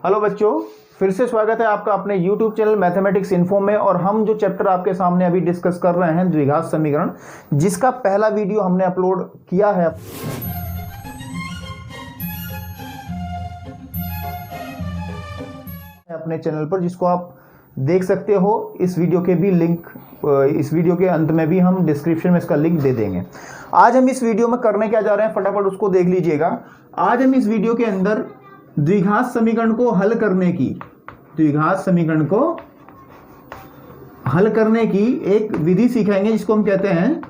Hello बच्चों, फिर से स्वागत है आपका अपने YouTube चैनल मैथमेटिक्स इन्फो में। और हम जो चैप्टर आपके सामने अभी डिस्कस कर रहे हैं द्विघात समीकरण, जिसका पहला वीडियो हमने अपलोड किया है अपने चैनल पर, जिसको आप देख सकते हो। इस वीडियो के भी लिंक इस वीडियो के अंत में भी हम डिस्क्रिप्शन में इसका लिंक दे देंगे। आज हम इस वीडियो में करने क्या जा रहे हैं, फटाफट उसको देख लीजिएगा। आज हम इस वीडियो के अंदर द्विघात समीकरण को हल करने की एक विधि सीखेंगे, जिसको हम कहते हैं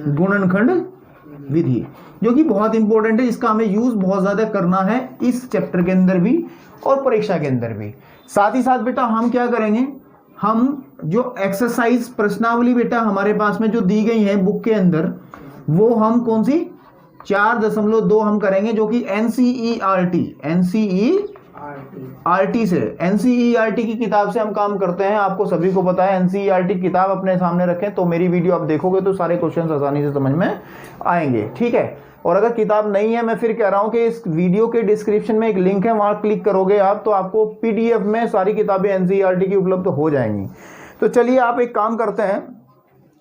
गुणनखंड विधि, जो कि बहुत इंपॉर्टेंट है, जिसका हमें यूज बहुत ज्यादा करना है इस चैप्टर के अंदर भी और परीक्षा के अंदर भी। साथ ही साथ बेटा हम क्या करेंगे, हम जो एक्सरसाइज प्रश्नावली बेटा हमारे पास में जो दी गई है बुक के अंदर, वो हम कौन सी 4.2 हम करेंगे, जो कि एनसीईआरटी की किताब से हम काम करते हैं। आपको सभी को पता है, एनसीईआरटी किताब अपने सामने रखें तो मेरी वीडियो आप देखोगे तो सारे क्वेश्चन आसानी से समझ में आएंगे, ठीक है। और अगर किताब नहीं है, मैं फिर कह रहा हूं कि इस वीडियो के डिस्क्रिप्शन में एक लिंक है, वहां क्लिक करोगे आप तो आपको पीडीएफ में सारी किताबें एनसीईआरटी की उपलब्ध हो जाएंगी। तो चलिए आप एक काम करते हैं,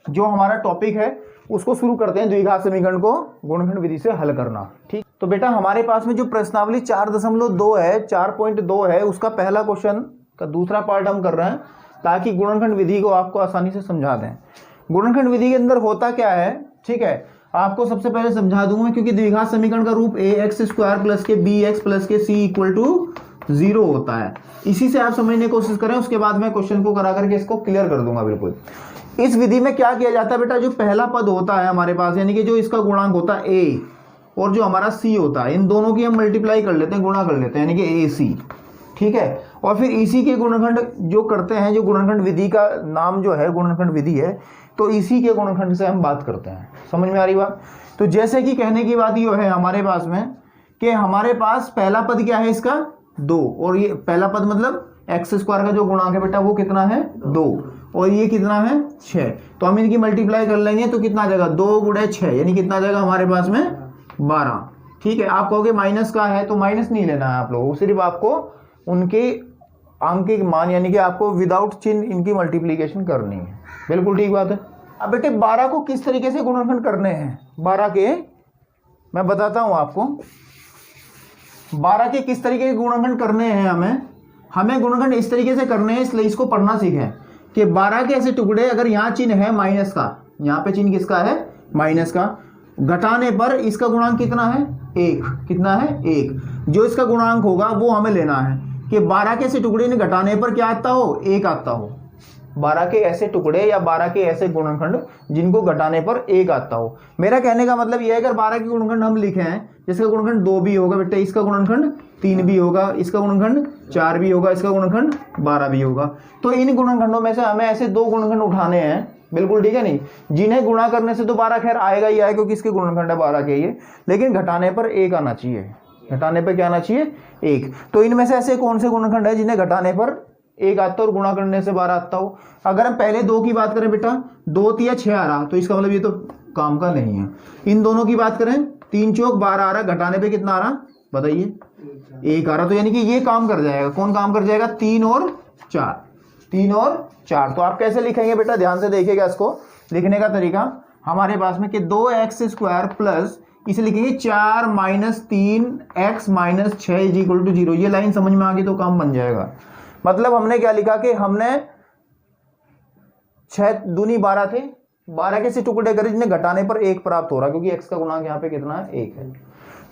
जो हमारा टॉपिक है उसको शुरू करते हैं, द्विघात समीकरण को गुणनखंड विधि से हल करना। ठीक, तो बेटा हमारे पास में जो प्रश्नावली 4.2 है, 4.2 है, उसका पहला क्वेश्चन का दूसरा पार्ट हम कर रहे हैं, ताकि गुणनखंड विधि को आपको आसानी से समझा दें। गुणनखंड विधि के अंदर होता क्या है, ठीक है, आपको सबसे पहले समझा दूंगा। क्योंकि द्विघात समीकरण का रूप ax² प्लस के bx प्लस के c = 0 होता है। इसी से आप समझने की कोशिश करें, उसके बाद मैं क्वेश्चन को करा करके इसको क्लियर कर दूंगा बिल्कुल। इस विधि में क्या किया जाता है बेटा, जो पहला पद होता है हमारे पास, यानी कि जो इसका गुणांक होता है a और जो हमारा c होता है, इन दोनों की हम मल्टीप्लाई कर लेते हैं, गुणा कर लेते हैं, यानी कि ac, ठीक है। और फिर इसी के गुणनखंड जो करते हैं, जो गुणनखंड विधि का नाम जो है गुणनखंड विधि है, तो इसी के गुणनखंड से हम बात करते हैं। समझ में आ रही बात। तो जैसे कि कहने की बात ये है हमारे पास में कि हमारे पास पहला पद क्या है इसका 2, और ये पहला पद मतलब x² का जो गुणांक है बेटा वो कितना है 2, और ये कितना है 6। तो हम इनकी मल्टीप्लाई कर लेंगे तो कितना आ जाएगा 2 × 6, यानी कितना आ जाएगा हमारे पास में 12। ठीक है, आप कहोगे माइनस का है, तो माइनस नहीं लेना है आप लोगों को, सिर्फ आपको उनके अंक के मान, यानी कि आपको विदाउट चिन्ह इनकी मल्टीप्लीकेशन करनी है। बिल्कुल ठीक बात है। अब बेटे 12 को किस तरीके से गुणनखंड करने हैं, 12 के मैं बताता हूं आपको। 12 के किस तरीके के गुणनखंड करने हैं, हमें गुणनखंड इस तरीके से करने हैं, इसलिए इसको पढ़ना सीखें कि 12 के ऐसे टुकड़े, अगर यहाँ चिन्ह है माइनस का, यहाँ पे चिन्ह किसका है माइनस का, घटाने पर इसका गुणांक कितना है 1, कितना है 1। जो इसका गुणांक होगा वो हमें लेना है कि 12 के ऐसे टुकड़े ने घटाने पर क्या आता हो 1 आता हो। 12 के ऐसे टुकड़े या 12 के ऐसे गुणनखंड जिनको घटाने पर 1 आता हो। मेरा कहने का मतलब यह है, अगर 12 के गुणनखंड हम लिखे हैं, जिसका गुणनखंड 2 भी होगा बेटा, इसका गुणनखंड 3 भी होगा, इसका गुणनखंड 4 भी होगा, इसका गुणनखंड 12 भी होगा, तो इन गुणनखंडों में से हमें ऐसे 2 गुणनखंड उठाने हैं। बिल्कुल ठीक है, नहीं जिन्हें गुणा करने से तो 12 खैर आएगा ही आएगा, क्योंकि इसके गुणनखंड है 12 के ये, लेकिन घटाने पर 1 आना चाहिए। घटाने पर क्या आना चाहिए 1। तो इनमें से ऐसे कौन से गुणनखंड है जिन्हें घटाने पर 1 आता और गुणा करने से 12 आता हो। अगर हम पहले 2 की बात करें बेटा, 2 × 6 आ रहा, तो इसका मतलब ये तो काम का नहीं है। इन दोनों की बात करें, 3 × 4 = 12 आ रहा, घटाने पे कितना आ रहा बताइए 1 आ रहा, तो यानी कि ये काम कर जाएगा। कौन काम कर जाएगा 3 और 4, 3 और 4। तो आप कैसे लिखेंगे बेटा, ध्यान से देखिएगा इसको। लिखने का तरीका हमारे पास में कि 2x² प्लस, इसे लिखेंगे 4 - 3x - 6 = 0। ये लाइन समझ में आ गई तो काम बन जाएगा। मतलब हमने क्या लिखा कि हमने 6 दूनी 12 थे, 12 के से टुकड़े करे जिन्हें घटाने पर 1 प्राप्त हो रहा, क्योंकि x का गुणांक यहाँ पे कितना है 1 है।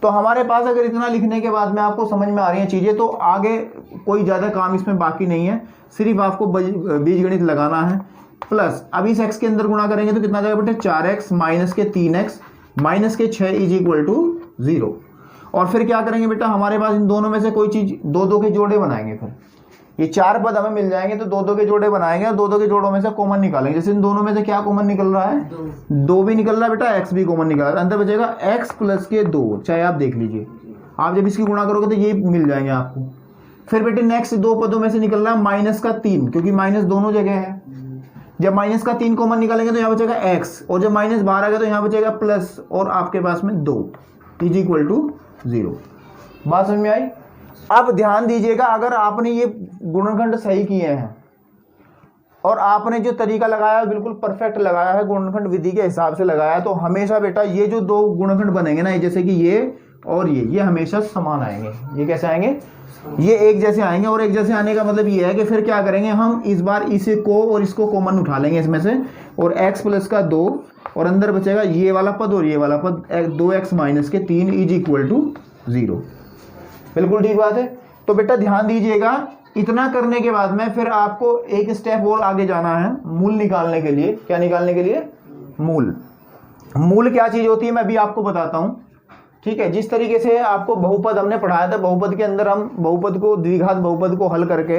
तो हमारे पास अगर इतना लिखने के बाद में आपको समझ में आ रही है चीजें, तो आगे कोई ज्यादा काम इसमें बाकी नहीं है, सिर्फ आपको बीजगणित लगाना है। प्लस अब इस x के अंदर गुणा करेंगे तो कितना जाएगा बेटा 4x - के 3x - के 6 = 0। और फिर क्या करेंगे बेटा, हमारे पास इन दोनों में से कोई चीज 2-2 के जोड़े बनाएंगे। फिर ये 4 पद हमें मिल जाएंगे तो 2-2 के जोड़े बनाएंगे, और 2-2 के जोड़ों में से कॉमन निकालेंगे। जैसे इन दोनों में से क्या कॉमन निकल रहा है 2 भी निकल रहा है बेटा, x भी कॉमन निकल रहा है, अंदर बचेगा x प्लस के 2, चाहे आप देख लीजिए। आप जब इसकी गुणा करोगे तो ये मिल जाएंगे आपको। फिर बेटे नेक्स्ट 2 पदों में से निकल रहा है -3, क्योंकि माइनस दोनों जगह है। जब -3 कॉमन निकालेंगे तो यहाँ बचेगा x, और जब -12 आ गया तो यहाँ बचेगा प्लस, और आपके पास में 2 = 0। बात समझ में आई। अब ध्यान दीजिएगा, अगर आपने ये गुणनखंड सही किए हैं और आपने जो तरीका लगाया बिल्कुल परफेक्ट लगाया है, गुणनखंड विधि के हिसाब से लगाया, तो हमेशा बेटा ये जो दो गुणनखंड बनेंगे ना, जैसे कि ये और ये हमेशा समान आएंगे। ये कैसे आएंगे? ये एक जैसे आएंगे। और एक जैसे आने का मतलब ये है कि फिर क्या करेंगे हम, इस बार इसे को और इसको कॉमन उठा लेंगे इसमें से, और x प्लस का 2 और अंदर बचेगा ये वाला पद और ये वाला पद, 2x माइनस के 3 इज इक्वल टू 0। बिल्कुल ठीक बात है। तो बेटा ध्यान दीजिएगा, इतना करने के बाद में फिर आपको एक स्टेप और आगे जाना है मूल निकालने के लिए। क्या निकालने के लिए? मूल। मूल क्या चीज होती है मैं भी आपको बताता हूं, ठीक है। जिस तरीके से आपको बहुपद हमने पढ़ाया था, बहुपद के अंदर हम बहुपद को, द्विघात बहुपद को हल करके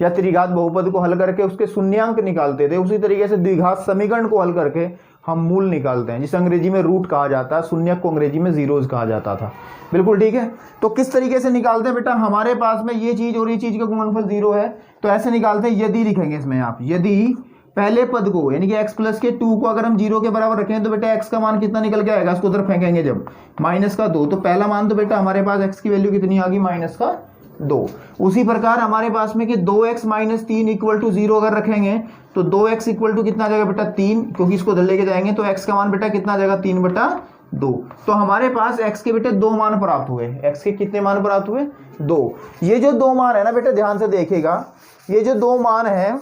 या त्रिघात बहुपद को हल करके उसके शून्यांक निकालते थे, उसी तरीके से द्विघात समीकरण को हल करके हम मूल निकालते हैं, जिसे अंग्रेजी में रूट कहा जाता है, शून्यक को अंग्रेजी में जीरोज कहा जाता था। बिल्कुल ठीक है। तो किस तरीके से निकालते हैं बेटा, हमारे पास में ये चीज और ये चीज का गुणनफल 0 है, तो ऐसे निकालते हैं। यदि लिखेंगे इसमें आप, यदि पहले पद को यानी कि x प्लस के 2 को अगर हम 0 के बराबर रखें तो बेटा x का मान कितना निकल के आएगा, उसको उधर फेंकेंगे जब, माइनस का 2। तो पहला मान तो बेटा हमारे पास x की वैल्यू कितनी आ गई, माइनस का 2। उसी प्रकार हमारे पास में कि 2x माइनस 3 इक्वल टू 0 अगर रखेंगे तो 2x इक्वल टू कितना आ जाएगा बेटा 3, क्योंकि इसको उधर लेके जाएंगे तो x का मान बेटा कितना आ जाएगा 3/2। तो हमारे पास x के बेटे 2 मान प्राप्त हुए। x के कितने मान प्राप्त हुए? 2। ये जो 2 मान है ना बेटा, ध्यान से देखिएगा, ये जो 2 मान है,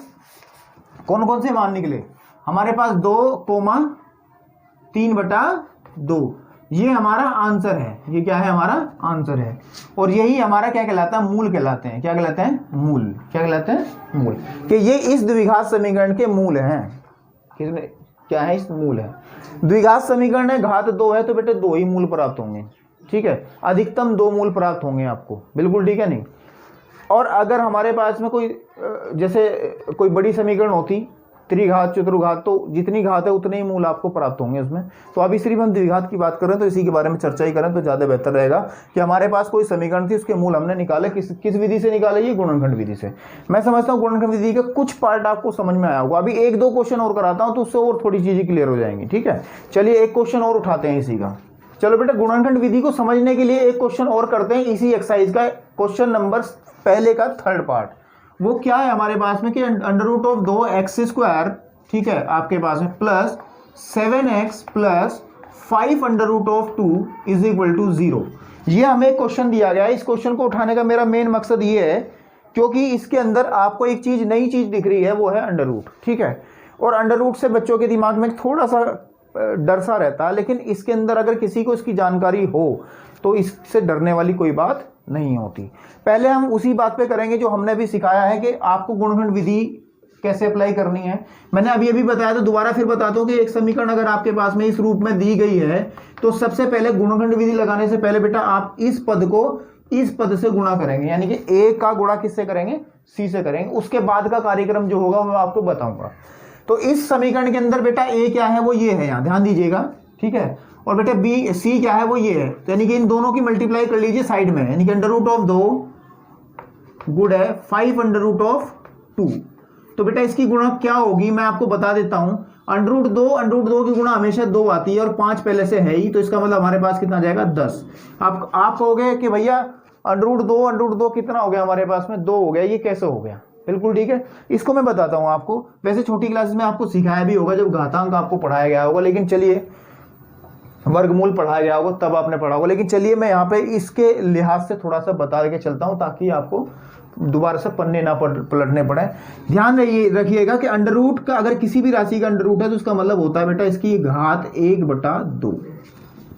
कौन कौन से मान निकले हमारे पास? 2,3/2। ये हमारा आंसर है। ये क्या है? हमारा आंसर है। और यही हमारा क्या कहलाता है? मूल कहलाते हैं। क्या कहलाते हैं? मूल। क्या कहलाते हैं? मूल। कि ये इस द्विघात समीकरण के मूल हैं। किसमें क्या है? इस मूल है। द्विघात समीकरण है, घात 2 है, तो बेटे 2 ही मूल प्राप्त होंगे। ठीक है, अधिकतम 2 मूल प्राप्त होंगे आपको। बिल्कुल ठीक है नहीं? और अगर हमारे पास में कोई जैसे कोई बड़ी समीकरण होती, त्रिघात चतुर्घात, तो जितनी घात है उतने ही मूल आपको प्राप्त होंगे उसमें। तो अभी सिर्फ हम द्विघात की बात करें तो इसी के बारे में चर्चा ही करें तो ज़्यादा बेहतर रहेगा कि हमारे पास कोई समीकरण थी, उसके मूल हमने निकाले। किस विधि से निकाले? ये गुणनखंड विधि से। मैं समझता हूँ गुणनखंड विधि का कुछ पार्ट आपको समझ में आया होगा। अभी 1-2 क्वेश्चन और कराता हूँ तो उससे और थोड़ी चीज़ें क्लियर हो जाएंगी। ठीक है, चलिए एक क्वेश्चन और उठाते हैं इसी का। चलो बेटा, गुणनखंड विधि को समझने के लिए एक क्वेश्चन और करते हैं इसी एक्सरसाइज का, क्वेश्चन नंबर पहले का 3rd पार्ट। वो क्या है हमारे पास में कि अंडर रूट ऑफ 2x², ठीक है, आपके पास में plus 7x plus 5 under root of 2 is equal to 0। ये हमें क्वेश्चन दिया गया है। इस क्वेश्चन को उठाने का मेरा मेन मकसद ये है क्योंकि इसके अंदर आपको एक चीज, नई चीज दिख रही है, वो है अंडर रूट। ठीक है, और अंडर रूट से बच्चों के दिमाग में थोड़ा सा डर सा रहता है, लेकिन इसके अंदर अगर किसी को इसकी जानकारी हो तो इससे डरने वाली कोई बात नहीं होती। पहले हम उसी बात पे करेंगे जो हमने भी सिखाया है कि आपको गुणनखंड विधि कैसे अप्लाई करनी है। मैंने अभी बताया, तो दोबारा फिर बताता हूँ कि एक समीकरण अगर आपके पास में इस रूप में दी गई है तो सबसे पहले गुणनखंड विधि लगाने से पहले बेटा आप इस पद को इस पद से गुणा करेंगे, यानी कि a का गुणा किससे करेंगे? c से करेंगे। उसके बाद का कार्यक्रम जो होगा वो आपको बताऊंगा। तो इस समीकरण के अंदर बेटा a क्या है? वो ये है, यहाँ ध्यान दीजिएगा। ठीक है, और बेटा c क्या है? वो ये है। तो यानी कि इन दोनों की मल्टीप्लाई कर लीजिए साइड में, यानी कि अंडर रूट ऑफ 2 गुड है 5 अंडर रूट ऑफ 2। तो बेटा इसकी गुणा क्या होगी मैं आपको बता देता हूं। अंडर रूट 2 की गुणा हमेशा 2 आती है और 5 पहले से है ही, तो इसका मतलब हमारे पास कितना जाएगा? 10। आप कहोगे कि भैया अंडर रूट 2 कितना हो गया? हमारे पास में 2 हो गया। ये कैसे हो गया? बिल्कुल ठीक है, इसको मैं बताता हूं आपको। वैसे छोटी क्लासेस में आपको सिखाया भी होगा जब घातांक आपको पढ़ाया गया होगा, लेकिन चलिए वर्गमूल पढ़ाया गया होगा तब आपने पढ़ा होगा, लेकिन चलिए मैं यहाँ पे इसके लिहाज से थोड़ा सा बता के चलता हूँ ताकि आपको दोबारा से पन्ने ना पलटने पड़े। ध्यान रखिएगा कि अंडर रूट का, अगर किसी भी राशि का अंडर रूट है तो उसका मतलब होता है बेटा इसकी घात 1/2।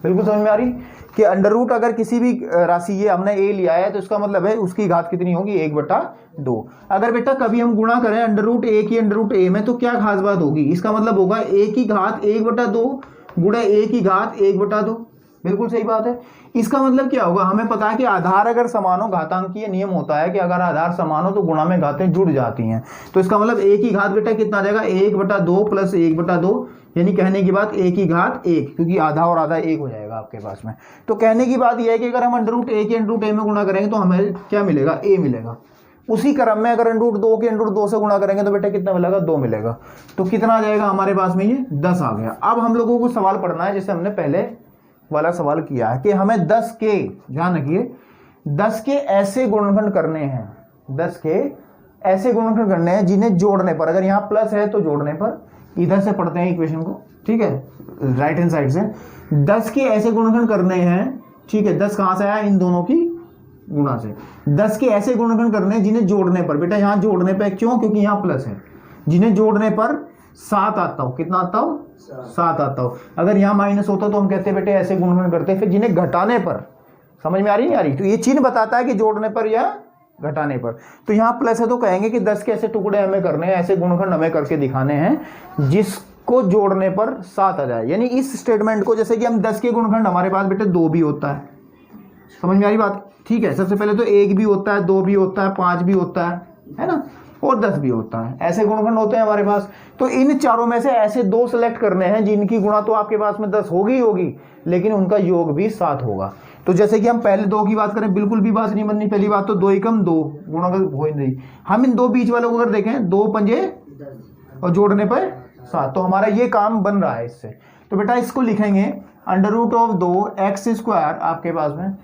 बिल्कुल समझ में आ रही कि अंडर रूट अगर किसी भी राशि, ये हमने a लिया है तो इसका मतलब है उसकी घात कितनी होगी? 1/2। अगर बेटा कभी हम गुणा करें अंडर रूट a की अंडर रूट a में तो क्या खास बात होगी? इसका मतलब होगा a की घात 1/2 गुणा a की घात 1/2। बिल्कुल सही बात है। इसका मतलब क्या होगा? हमें पता है कि आधार अगर समान हो, घातांकीय नियम होता है कि अगर आधार समान हो तो गुणा में घातें जुड़ जाती हैं। तो इसका मतलब a की घात बेटा कितना आ जाएगा? 1/2 प्लस 1/2, यानी कहने की बात a की घात 1, क्योंकि आधा और आधा 1 हो जाएगा आपके पास में। तो कहने की बात यह है कि अगर हम अंडर रूट a की अंडर रूट a में गुणा करेंगे तो हमें क्या मिलेगा? a मिलेगा। उसी क्रम में अगर अंडर रूट 2 के अंडर रूट 2 से गुणा करेंगे तो बेटा कितना मिलेगा? 2 मिलेगा। तो कितना आ जाएगा हमारे पास में? ये 10 आ गया। अब हम लोगों को सवाल पढ़ना है जैसे हमने पहले वाला सवाल किया है कि हमें 10 के, ध्यान रखिए, 10 के ऐसे गुणनखंड करने हैं, 10 के ऐसे गुणनखंड करने हैं जिन्हें जोड़ने पर, अगर यहाँ प्लस है तो जोड़ने पर, इधर से पढ़ते हैं इक्वेशन को, ठीक है, राइट हैंड साइड से, 10 के ऐसे गुणनखंड करने हैं, ठीक है, 10 कहाँ से आया, इन दोनों की गुणा से, 10 के ऐसे गुणनखंड करने हैं जिन्हें जोड़ने पर, बेटा यहाँ जोड़ने पर क्यों, क्योंकि यहाँ प्लस है, जिन्हें जोड़ने पर 7 आता हो, कितना आता हो, 7 आता हो। अगर यहाँ माइनस होता तो हम कहते बेटे ऐसे गुणनखंड करते, फिर जिन्हें घटाने पर, समझ में आ रही नहीं आ रही, तो ये चिन्ह बताता है कि जोड़ने पर या घटाने पर। तो यहाँ प्लस है तो कहेंगे कि 10 के ऐसे टुकड़े हमें करने हैं, ऐसे गुणनखंड हमें करके दिखाने हैं जिसको जोड़ने पर 7 आ जाए। यानी इस स्टेटमेंट को, जैसे कि हम 10 के गुणनखंड हमारे पास बेटे 2 भी होता है, समझ में आ रही बात, ठीक है, सबसे पहले तो 1 भी होता है, 2 भी होता है, 5 भी होता है ना, और 10 भी होता है, ऐसे गुणनखंड होते हैं हमारे पास। तो इन चारों में से ऐसे 2 सेलेक्ट करने हैं जिनकी गुणा तो आपके पास में 10 होगी, लेकिन उनका योग भी 7 होगा। तो जैसे कि हम पहले 2 की बात करें, बिल्कुल भी बात नहीं बननी, पहली बात तो 2 एकम 2 गुणा हो ही नहीं। हम इन 2 बीच वालों को अगर देखें, 2 पंजे और जोड़ने पर 7, तो हमारा ये काम बन रहा है इससे। तो बेटा इसको लिखेंगे √2x² आपके पास में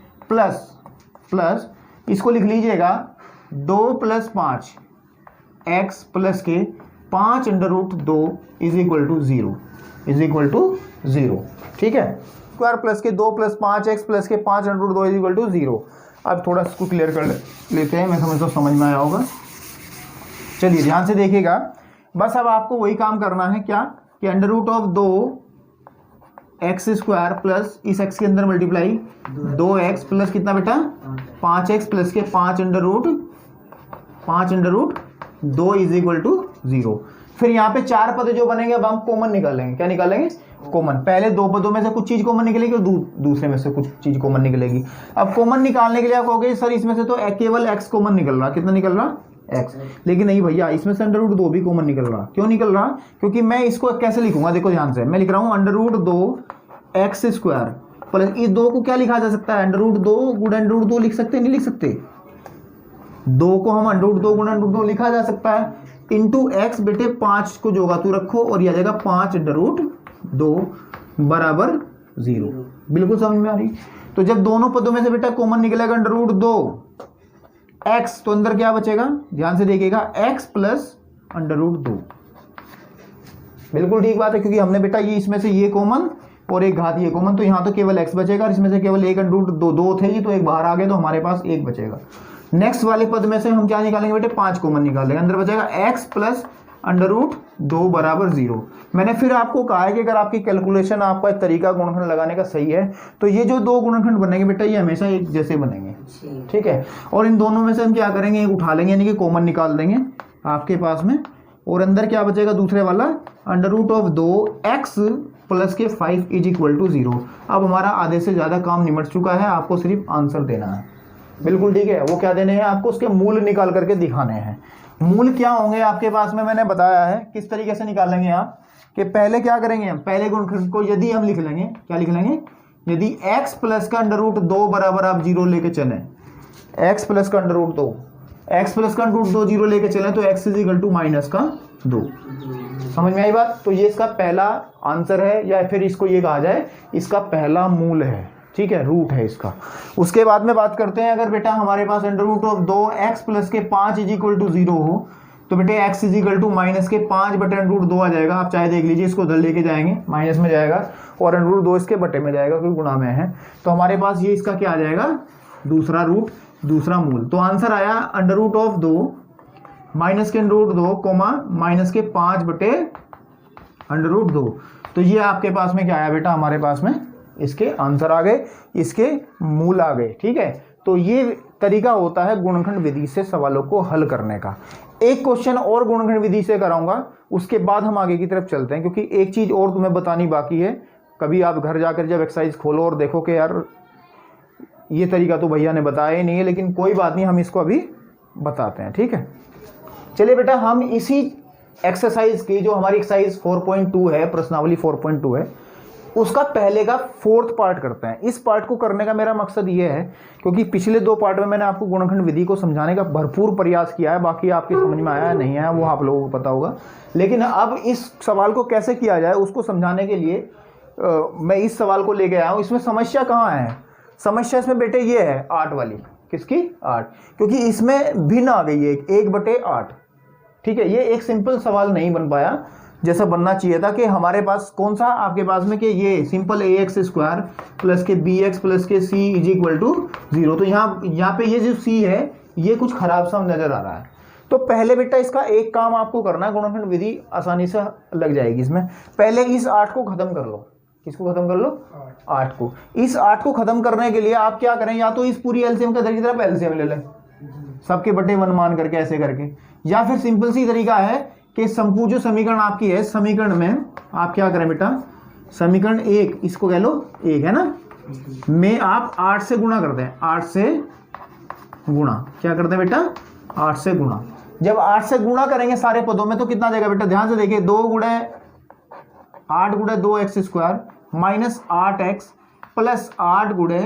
प्लस इसको लिख लीजिएगा 2 + 5 x प्लस के 5 √2 = 0, ठीक है, स्क्वायर प्लस के 2 + 5x प्लस के 5 √2 = 0। अब थोड़ा इसको क्लियर कर लेते हैं, मैं समझता हूँ समझ में आया होगा। चलिए ध्यान से देखिएगा, बस अब आपको वही काम करना है, क्या कि √2x² प्लस इस x के अंदर मल्टीप्लाई 2x प्लस कितना बेटा 5x प्लस के 5 √2 = 0। फिर यहाँ पे 4 पद जो बनेंगे अब हम कॉमन निकालेंगे, क्या निकालेंगे, कॉमन। पहले 2 पदों में से कुछ चीज कॉमन निकलेगी और दूसरे में से कुछ चीज कॉमन निकलेगी। अब कॉमन निकालने के लिए आप कहोगे सर इसमें से तो केवल x कॉमन निकल रहा, कितना निकल रहा, x, लेकिन नहीं भैया, इसमें से √2 भी कॉमन निकल रहा। क्यों निकल रहा, क्योंकि मैं इसको कैसे लिखूंगा, देखो ध्यान से, मैं लिख रहा हूँ √2x² प्लस इस 2 को क्या लिखा जा सकता है, √2 गुणा √2 लिख सकते, नहीं लिख सकते, 2 को हम √2 गुणा √2 लिखा जा सकता है, इंटू x बेटे 5 को जोगा तू रखो और यह आ जाएगा 5 √2 बराबर 0। बिल्कुल समझ में आ रही। तो जब दोनों पदों में से बेटा कॉमन निकलेगा √2x, तो अंदर क्या बचेगा, ध्यान से देखिएगा, x प्लस √2। बिल्कुल ठीक बात है, क्योंकि हमने बेटा ये इसमें से ये कॉमन और एक घात ये कॉमन, तो यहाँ तो केवल x बचेगा और इसमें से केवल एक √2 2 थे ही, तो एक बाहर आ गए, तो हमारे पास 1 बचेगा। नेक्स्ट वाले पद में से हम क्या निकालेंगे बेटे, 5 कॉमन निकालेंगे, अंदर बचेगा x प्लस √2 बराबर 0। मैंने फिर आपको कहा है कि अगर आपकी कैलकुलेशन, आपका तरीका गुणनखंड लगाने का सही है, तो ये जो 2 गुणनखंड बनेंगे बेटा ये हमेशा एक जैसे बनेंगे, ठीक है, और इन दोनों में से हम क्या करेंगे, एक उठा लेंगे, यानी कि कॉमन निकाल देंगे आपके पास में, और अंदर क्या बचेगा दूसरे वाला √2x प्लस के 5 = 0। अब हमारा आधे से ज्यादा काम निमट चुका है, आपको सिर्फ आंसर देना है। बिल्कुल ठीक है, वो क्या देने हैं आपको, उसके मूल निकाल करके दिखाने हैं। मूल क्या होंगे आपके पास में, मैंने बताया है किस तरीके से निकालेंगे आप, कि पहले क्या करेंगे हम, पहले गुणनखंड को यदि हम लिख लेंगे, क्या लिख लेंगे, यदि x प्लस का √2 बराबर आप 0 लेके चले, x प्लस का √2 0 लेके चले, तो x -2। समझ में आई बात। तो ये इसका पहला आंसर है, या फिर इसको ये कहा जाए इसका पहला मूल है, ठीक है, रूट है इसका। उसके बाद में बात करते हैं, अगर बेटा हमारे पास √2x प्लस के 5 = 0 हो, तो बेटे x -5 √2 आ जाएगा। आप चाहे देख लीजिए, इसको उधर लेके जाएंगे, माइनस में जाएगा, और √2 इसके बटे में जाएगा क्योंकि गुणा में है, तो हमारे पास ये इसका क्या आ जाएगा, दूसरा रूट, दूसरा मूल। तो आंसर आया √2 माइनस के √2 कोमा माइनस के 5 बटे √2। तो ये आपके पास में क्या आया बेटा, हमारे पास में इसके आंसर आ गए, इसके मूल आ गए, ठीक है। तो ये तरीका होता है गुणनखंड विधि से सवालों को हल करने का। एक क्वेश्चन और गुणनखंड विधि से कराऊंगा, उसके बाद हम आगे की तरफ चलते हैं, क्योंकि एक चीज और तुम्हें बतानी बाकी है। कभी आप घर जाकर जब एक्सरसाइज खोलो और देखो कि यार ये तरीका तो भैया ने बताया ही नहीं है, लेकिन कोई बात नहीं, हम इसको अभी बताते हैं, ठीक है। चलिए बेटा, हम इसी एक्सरसाइज की, जो हमारी एक्सरसाइज 4.2 है, प्रश्नावली 4.2 है, उसका पहले का 4th पार्ट करते हैं। इस पार्ट को करने का मेरा मकसद ये है, क्योंकि पिछले 2 पार्ट में मैंने आपको गुणनखंड विधि को समझाने का भरपूर प्रयास किया है, बाकी आपके समझ में आया नहीं आया वो आप लोगों को पता होगा। लेकिन अब इस सवाल को कैसे किया जाए उसको समझाने के लिए मैं इस सवाल को लेके आया हूँ। इसमें समस्या कहाँ है, समस्या इसमें बेटे ये है 8 वाली, किसकी 8, क्योंकि इसमें भिन्न आ गई है 1/8। ठीक है, ये एक सिंपल सवाल नहीं बन पाया जैसा बनना चाहिए था कि हमारे पास कौन सा आपके पास में कि ये सिंपल ax² प्लस के bx प्लस के c इज इक्वल टू 0। तो यहाँ पे ये जो c है ये कुछ खराब सा नजर आ रहा है। तो पहले बेटा इसका एक काम आपको करना है, गुणनखंड विधि आसानी से लग जाएगी इसमें। पहले इस 8 को खत्म कर लो। किसको खत्म कर लो? 8 को। इस 8 को खत्म करने के लिए आप क्या करें, या तो इस पूरी एलसीएम का की तरफ एलसीएम ले लें सबके बटे 1 मान करके ऐसे करके, या फिर सिंपल सी तरीका है कि संपूर्ण जो समीकरण आपकी है, समीकरण में आप क्या करें बेटा, समीकरण 1 इसको कह लो 1 है ना, में आप 8 से गुणा करते हैं। 8 से गुणा क्या करते हैं बेटा? 8 से गुणा। जब 8 से गुणा करेंगे सारे पदों में तो कितना देगा बेटा? ध्यान से देखिए, 2 गुणे 8 गुणे 2x² माइनस 8x प्लस 8 गुणे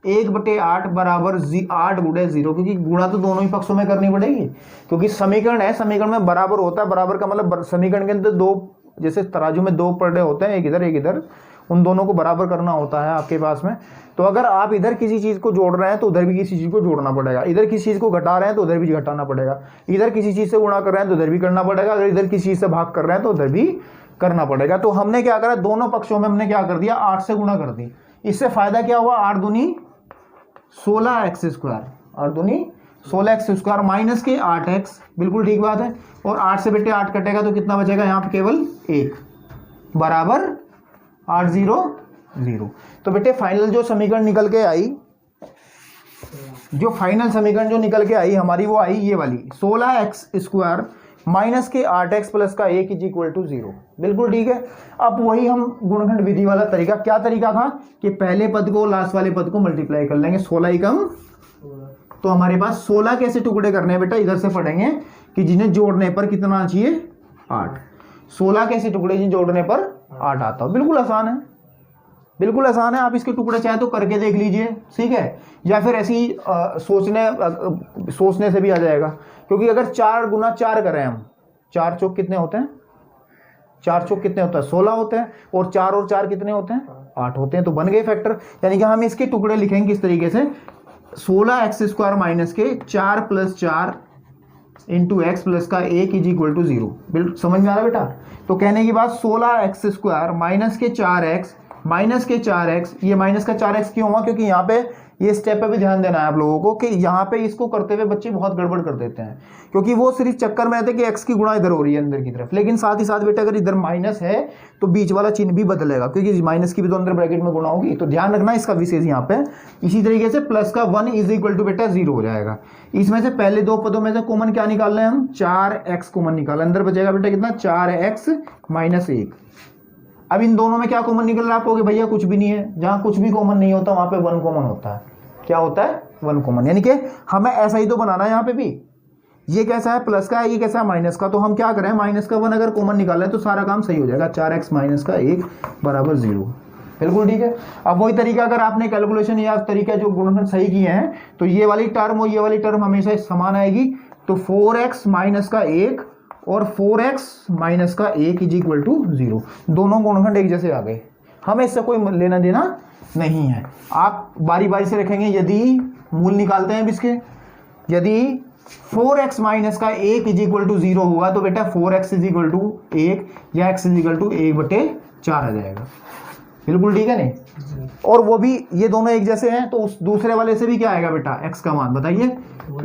1/8 बराबर 8 गुणे 0, क्योंकि गुणा तो दोनों ही पक्षों में करनी पड़ेगी, क्योंकि समीकरण है, समीकरण में बराबर होता है। बराबर का मतलब समीकरण के अंदर दो, जैसे तराजू में 2 पड़े होते हैं, एक इधर एक इधर, उन दोनों को बराबर करना होता है आपके पास में। तो अगर आप इधर किसी चीज को जोड़ रहे हैं तो उधर भी किसी चीज को जोड़ना पड़ेगा, इधर किसी चीज को घटा रहे हैं तो उधर भी घटाना पड़ेगा, इधर किसी चीज से गुणा कर रहे हैं तो उधर भी करना पड़ेगा, अगर इधर किसी चीज से भाग कर रहे हैं तो उधर भी करना पड़ेगा। तो हमने क्या करा, दोनों पक्षों में हमने क्या कर दिया, 8 से गुणा कर दी। इससे फायदा क्या हुआ, 8 दूनी 16x², 8 दूनी 16x² माइनस के 8x, बिल्कुल ठीक बात है। और 8 से बेटे 8 कटेगा तो कितना बचेगा यहाँ पे? केवल 1 बराबर 8 0 0। तो बेटे फाइनल जो समीकरण निकल के आई, जो फाइनल समीकरण जो निकल के आई हमारी, वो आई ये वाली 16x² माइनस के 8x प्लस का 1 इज इक्वल टू 0। बिल्कुल ठीक है। अब वही हम गुणनखंड विधि वाला तरीका, क्या तरीका था कि पहले पद को लास्ट वाले पद को मल्टीप्लाई कर लेंगे, 16 ही कम, तो हमारे पास 16 कैसे टुकड़े करने हैं बेटा, इधर से पढ़ेंगे कि जिन्हें जोड़ने पर कितना चाहिए, 8। 16 कैसे टुकड़े जिन्हें जोड़ने पर 8 आता हो। बिल्कुल आसान है, बिल्कुल आसान है। आप इसके टुकड़े चाहे तो करके देख लीजिए, ठीक है, या फिर ऐसे ही सोचने से भी आ जाएगा, क्योंकि अगर 4 गुना 4 करें हम, 4 चौक कितने होते हैं, 4 चौक कितने होता है, 16 होते हैं, और 4 कितने होते हैं, 8 होते हैं, तो बन गए फैक्टर। यानी कि हम इसके टुकड़े लिखेंगे किस तरीके से, 16x² माइनस के 4 + 4 इंटू एक्स प्लस का 1 इज इक्वल टू 0। बिल्कुल समझ में आ रहा बेटा। तो कहने की बात 16x² माइनस के 4x माइनस के 4x, ये माइनस का 4x क्यों हुआ, क्योंकि यहाँ पे ये स्टेप पे भी ध्यान देना है आप लोगों को कि यहाँ पे इसको करते हुए बच्चे बहुत गड़बड़ कर देते हैं, क्योंकि वो सिर्फ चक्कर में रहते हैं कि x की गुणा इधर हो रही है अंदर की तरफ, लेकिन साथ ही साथ बेटा अगर इधर माइनस है तो बीच वाला चिन्ह भी बदलेगा, क्योंकि माइनस की भी तो अंदर ब्रैकेट में गुणा होगी, तो ध्यान रखना इसका विशेष यहाँ पे। इसी तरीके से प्लस का 1 इज इक्वल टू बेटा 0 हो जाएगा। इसमें से पहले दो पदों में से कॉमन क्या निकाल रहे हैं हम, 4x कॉमन निकाला, अंदर बचेगा बेटा कितना, 4x - 1। अब इन दोनों में क्या कॉमन निकल रहा है, आप कहोगे भैया कुछ भी नहीं है, जहां कुछ भी कॉमन नहीं होता वहां पे 1 कॉमन होता है। क्या होता है, 1 कॉमन, यानी कि हमें ऐसा ही तो बनाना है। यहाँ पे भी ये कैसा है, प्लस का है, ये कैसा है, माइनस का, तो हम क्या करें, माइनस का 1 अगर कॉमन निकालें तो सारा काम सही हो जाएगा, 4x - 1 बराबर 0। बिल्कुल ठीक है। अब वही तरीका अगर आपने कैलकुलेशन या तरीका जो गुणनखंड सही किए हैं तो ये वाली टर्म और ये वाली टर्म हमेशा समान आएगी, तो 4x - 1 और 4x - 1 इज इक्वल टू 0। दोनों गुणनखंड एक जैसे आ गए, हमें इससे कोई लेना देना नहीं है। आप बारी बारी से रखेंगे, यदि मूल निकालते हैं इसके, यदि 4x - 1 इज इक्वल टू 0 होगा तो बेटा 4x इज इक्वल टू 1 या x इज इक्वल टू 1/4 आ जाएगा। बिल्कुल ठीक है नहीं, और वो भी ये दोनों एक जैसे हैं तो उस दूसरे वाले से भी क्या आएगा बेटा, x का मान बताइए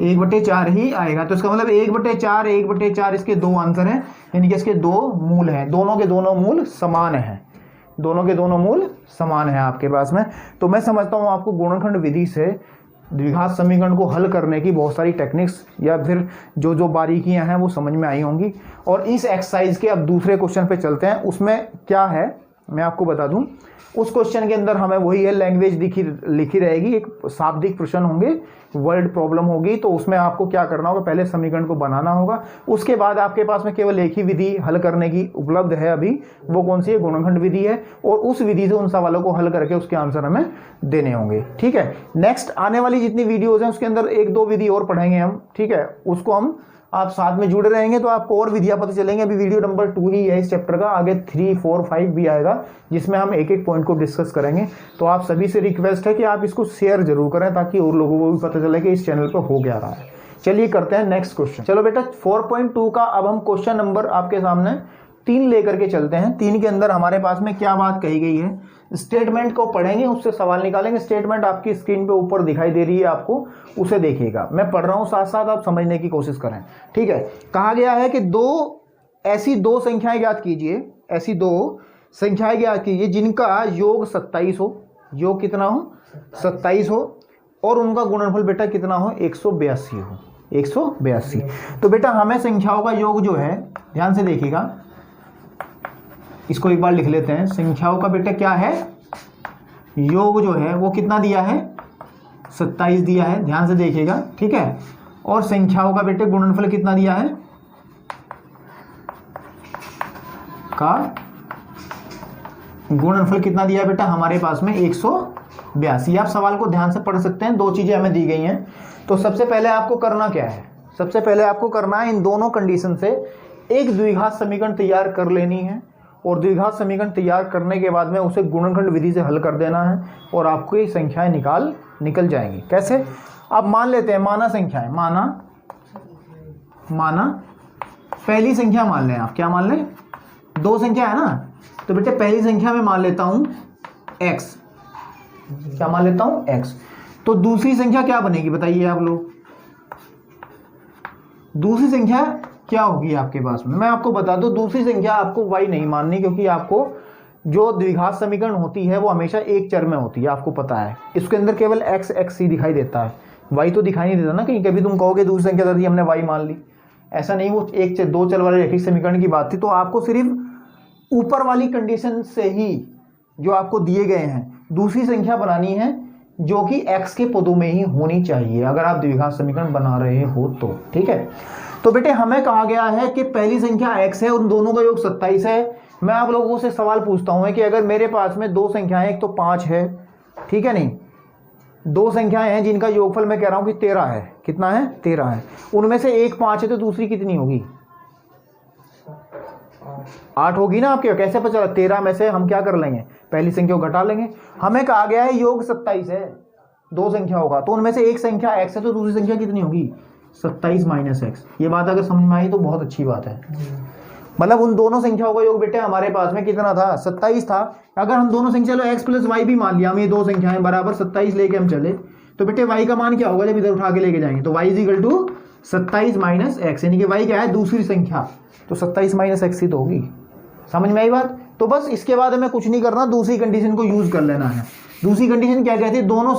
1/4 ही आएगा। तो इसका मतलब 1/4 1/4 इसके दो आंसर हैं, यानी कि इसके दो मूल हैं, दोनों के दोनों मूल समान हैं, दोनों के दोनों मूल समान है आपके पास में। तो मैं समझता हूँ आपको गुणनखंड विधि से द्विघात समीकरण को हल करने की बहुत सारी टेक्निक्स या फिर जो जो बारीकियां हैं वो समझ में आई होंगी। और इस एक्सरसाइज के अब दूसरे क्वेश्चन पे चलते हैं। उसमें क्या है मैं आपको बता दूं, उस क्वेश्चन के अंदर हमें वही है, लैंग्वेज लिखी रहेगी, एक शाब्दिक प्रश्न होंगे, वर्ड प्रॉब्लम होगी। तो उसमें आपको क्या करना होगा, पहले समीकरण को बनाना होगा, उसके बाद आपके पास में केवल एक ही विधि हल करने की उपलब्ध है अभी, वो कौन सी है, गुणनखंड विधि है। और उस विधि से उन सवालों को हल करके उसके आंसर हमें देने होंगे। ठीक है, नेक्स्ट आने वाली जितनी वीडियोज हैं उसके अंदर 1-2 विधि और पढ़ेंगे हम, ठीक है, उसको हम आप साथ में जुड़े रहेंगे तो आपको और विधियां पता चलेंगे। अभी वीडियो नंबर 2 ही है इस चैप्टर का, आगे 3, 4, 5 भी आएगा, जिसमें हम एक एक पॉइंट को डिस्कस करेंगे। तो आप सभी से रिक्वेस्ट है कि आप इसको शेयर जरूर करें ताकि और लोगों को भी पता चले कि इस चैनल पर हो क्या रहा है। चलिए करते हैं नेक्स्ट क्वेश्चन। चलो बेटा 4.2 का अब हम क्वेश्चन नंबर आपके सामने 3 लेकर के चलते हैं। 3 के अंदर हमारे पास में क्या बात कही गई है, स्टेटमेंट को पढ़ेंगे, उससे सवाल निकालेंगे। स्टेटमेंट आपकी स्क्रीन पे ऊपर दिखाई दे रही है, आपको उसे देखिएगा। मैं पढ़ रहा हूं, साथ साथ आप समझने की कोशिश करें, ठीक है। कहा गया है कि ऐसी दो संख्याएं ज्ञात कीजिए, ऐसी दो संख्याएं ज्ञात कीजिए जिनका योग 27 हो, योग कितना हो 27 हो, और उनका गुणनफल बेटा कितना हो 182 हो, 182। तो बेटा हमें संख्याओं का योग जो है, ध्यान से देखिएगा, इसको एक बार लिख लेते हैं। संख्याओं का बेटा क्या है, योग जो है वो कितना दिया है 27 दिया है, ध्यान से देखिएगा, ठीक है। और संख्याओं का बेटे गुणनफल कितना दिया है, का गुणनफल कितना दिया है बेटा हमारे पास में 182। आप सवाल को ध्यान से पढ़ सकते हैं, दो चीजें हमें दी गई हैं। तो सबसे पहले आपको करना क्या है, सबसे पहले आपको करना है इन दोनों कंडीशन से एक द्विघात समीकरण तैयार कर लेनी है, और द्विघात समीकरण तैयार करने के बाद में उसे गुणनखंड विधि से हल कर देना है, और आपको ये संख्याएं निकल जाएंगी। कैसे, अब मान लेते हैं, माना संख्याएं, माना पहली संख्या मान लें आप, क्या मान लें, दो संख्या है ना, तो बेटे पहली संख्या में मान लेता हूं x, क्या मान लेता हूं x। तो दूसरी संख्या क्या बनेगी बताइए आप लोग, दूसरी संख्या क्या होगी आपके पास में, मैं आपको बता दूं दूसरी संख्या आपको y नहीं माननी, क्योंकि आपको जो द्विघात समीकरण होती है वो हमेशा एक चर में होती है, आपको पता है। इसके अंदर केवल x ही दिखाई देता है, y तो दिखाई नहीं देता ना कहीं। कभी तुम कहोगे दूसरी संख्या दी हमने y मान ली, ऐसा नहीं, वो दो चर वाले रैखिक समीकरण की बात थी। तो आपको सिर्फ ऊपर वाली कंडीशन से ही जो आपको दिए गए हैं दूसरी संख्या बनानी है, जो कि x के पदों में ही होनी चाहिए अगर आप द्विघात समीकरण बना रहे हो तो, ठीक है। तो बेटे हमें कहा गया है कि पहली संख्या x है, उन दोनों का योग 27 है। मैं आप लोगों से सवाल पूछता हूं कि अगर मेरे पास में दो संख्याएं, एक तो 5 है, ठीक है, नहीं, दो संख्याएं हैं जिनका योगफल मैं कह रहा हूं कि 13 है, कितना है 13 है, उनमें से एक 5 है तो दूसरी कितनी होगी 8 होगी ना आपके। कैसे पता चला, 13 में से हम क्या कर लेंगे, पहली संख्या को घटा लेंगे। हमें कहा गया है योग 27 है, दो संख्या होगा, तो उनमें से एक संख्या x है तो दूसरी संख्या कितनी होगी 27 माइनस x। ये बात अगर समझ में आई तो बहुत अच्छी बात है। मतलब उन दोनों संख्याओं का योग बेटे हमारे पास में कितना था 27 था। अगर हम दोनों संख्या लो x प्लस वाई भी मान लिया, हम ये दो संख्याएं बराबर 27 लेके हम चले, तो बेटे y का मान क्या होगा जब इधर उठा के लेके जाएंगे, तो y is equal to 27 minus x, यानी कि y क्या है दूसरी संख्या, तो 27 माइनस x ही तो होगी। समझ में आई बात। तो बस इसके बाद हमें कुछ नहीं करना, दूसरी कंडीशन को यूज कर लेना है। दूसरी कंडीशन क्या कहती है, दोनों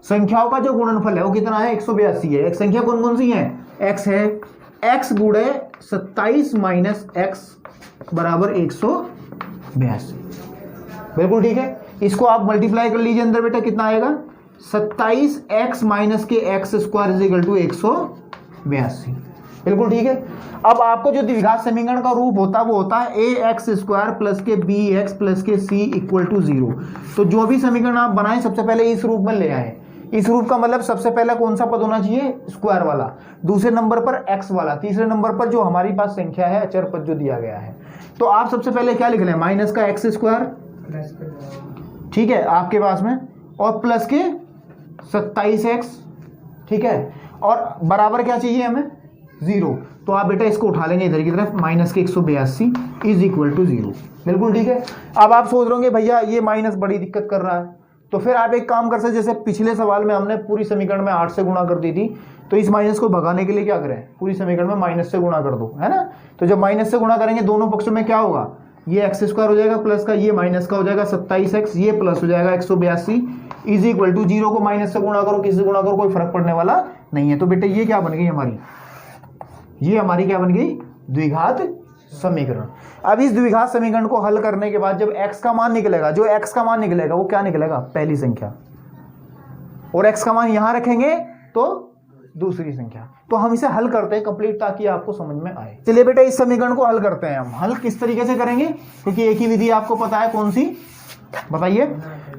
संख्याओं का जो गुणनफल है वो कितना है 182 है। एक संख्या कौन कौन सी है, x है, x गुणे 27 माइनस x बराबर 182, बिल्कुल ठीक है। इसको आप मल्टीप्लाई कर लीजिए, अंदर बेटा कितना आएगा 27x माइनस के x square is equal to 182, बिल्कुल ठीक है। अब आपको जो द्विघात समीकरण का रूप होता है वो होता है ax स्क्वायर प्लस के bx प्लस के c इक्वल टू 0। तो जो भी समीकरण आप बनाएं सबसे पहले इस रूप में ले आए। इस रूप का मतलब सबसे पहले कौन सा पद होना चाहिए, स्क्वायर वाला, दूसरे नंबर पर x वाला, तीसरे नंबर पर जो हमारी पास संख्या है अचर पद जो दिया गया है। तो आप सबसे पहले क्या लिख लें, माइनस का x स्क्वायर, ठीक है आपके पास में, और प्लस के 27x, ठीक है, और बराबर क्या चाहिए हमें 0। तो आप बेटा इसको उठा लेंगे इधर की तरफ, माइनस के 182 इज इक्वल टू 0, बिल्कुल ठीक है। अब आप सोच रहे भैया ये माइनस बड़ी दिक्कत कर रहा है, तो फिर आप एक काम कर सकते, जैसे पिछले सवाल में हमने पूरी समीकरण में 8 से गुणा कर दी थी, तो इस माइनस को भगाने के लिए क्या करें, पूरी समीकरण में माइनस से गुणा कर दो, है ना। तो जब माइनस से गुणा करेंगे दोनों पक्षों में क्या होगा, ये एक्स स्क्वायर हो जाएगा प्लस का ये माइनस का हो जाएगा 27x, ये प्लस हो जाएगा 182 इज इक्वल टू 0 को माइनस से गुणा करो, किसी से गुणा करो, कोई फर्क पड़ने वाला नहीं है। तो बेटे ये क्या बन गई हमारी, ये हमारी क्या बन गई द्विघात समीकरण। अब इस द्विघात समीकरण को हल करने के बाद जब x का मान निकलेगा, जो x का मान निकलेगा वो क्या निकलेगा, पहली संख्या, और x का मान यहां रखेंगे तो दूसरी संख्या। तो हम इसे हल करते हैं कंप्लीट ताकि आपको समझ में आए। चलिए बेटा इस समीकरण को हल करते हैं हम। हल किस तरीके से करेंगे, क्योंकि एक ही विधि आपको पता है, कौन सी बताइए,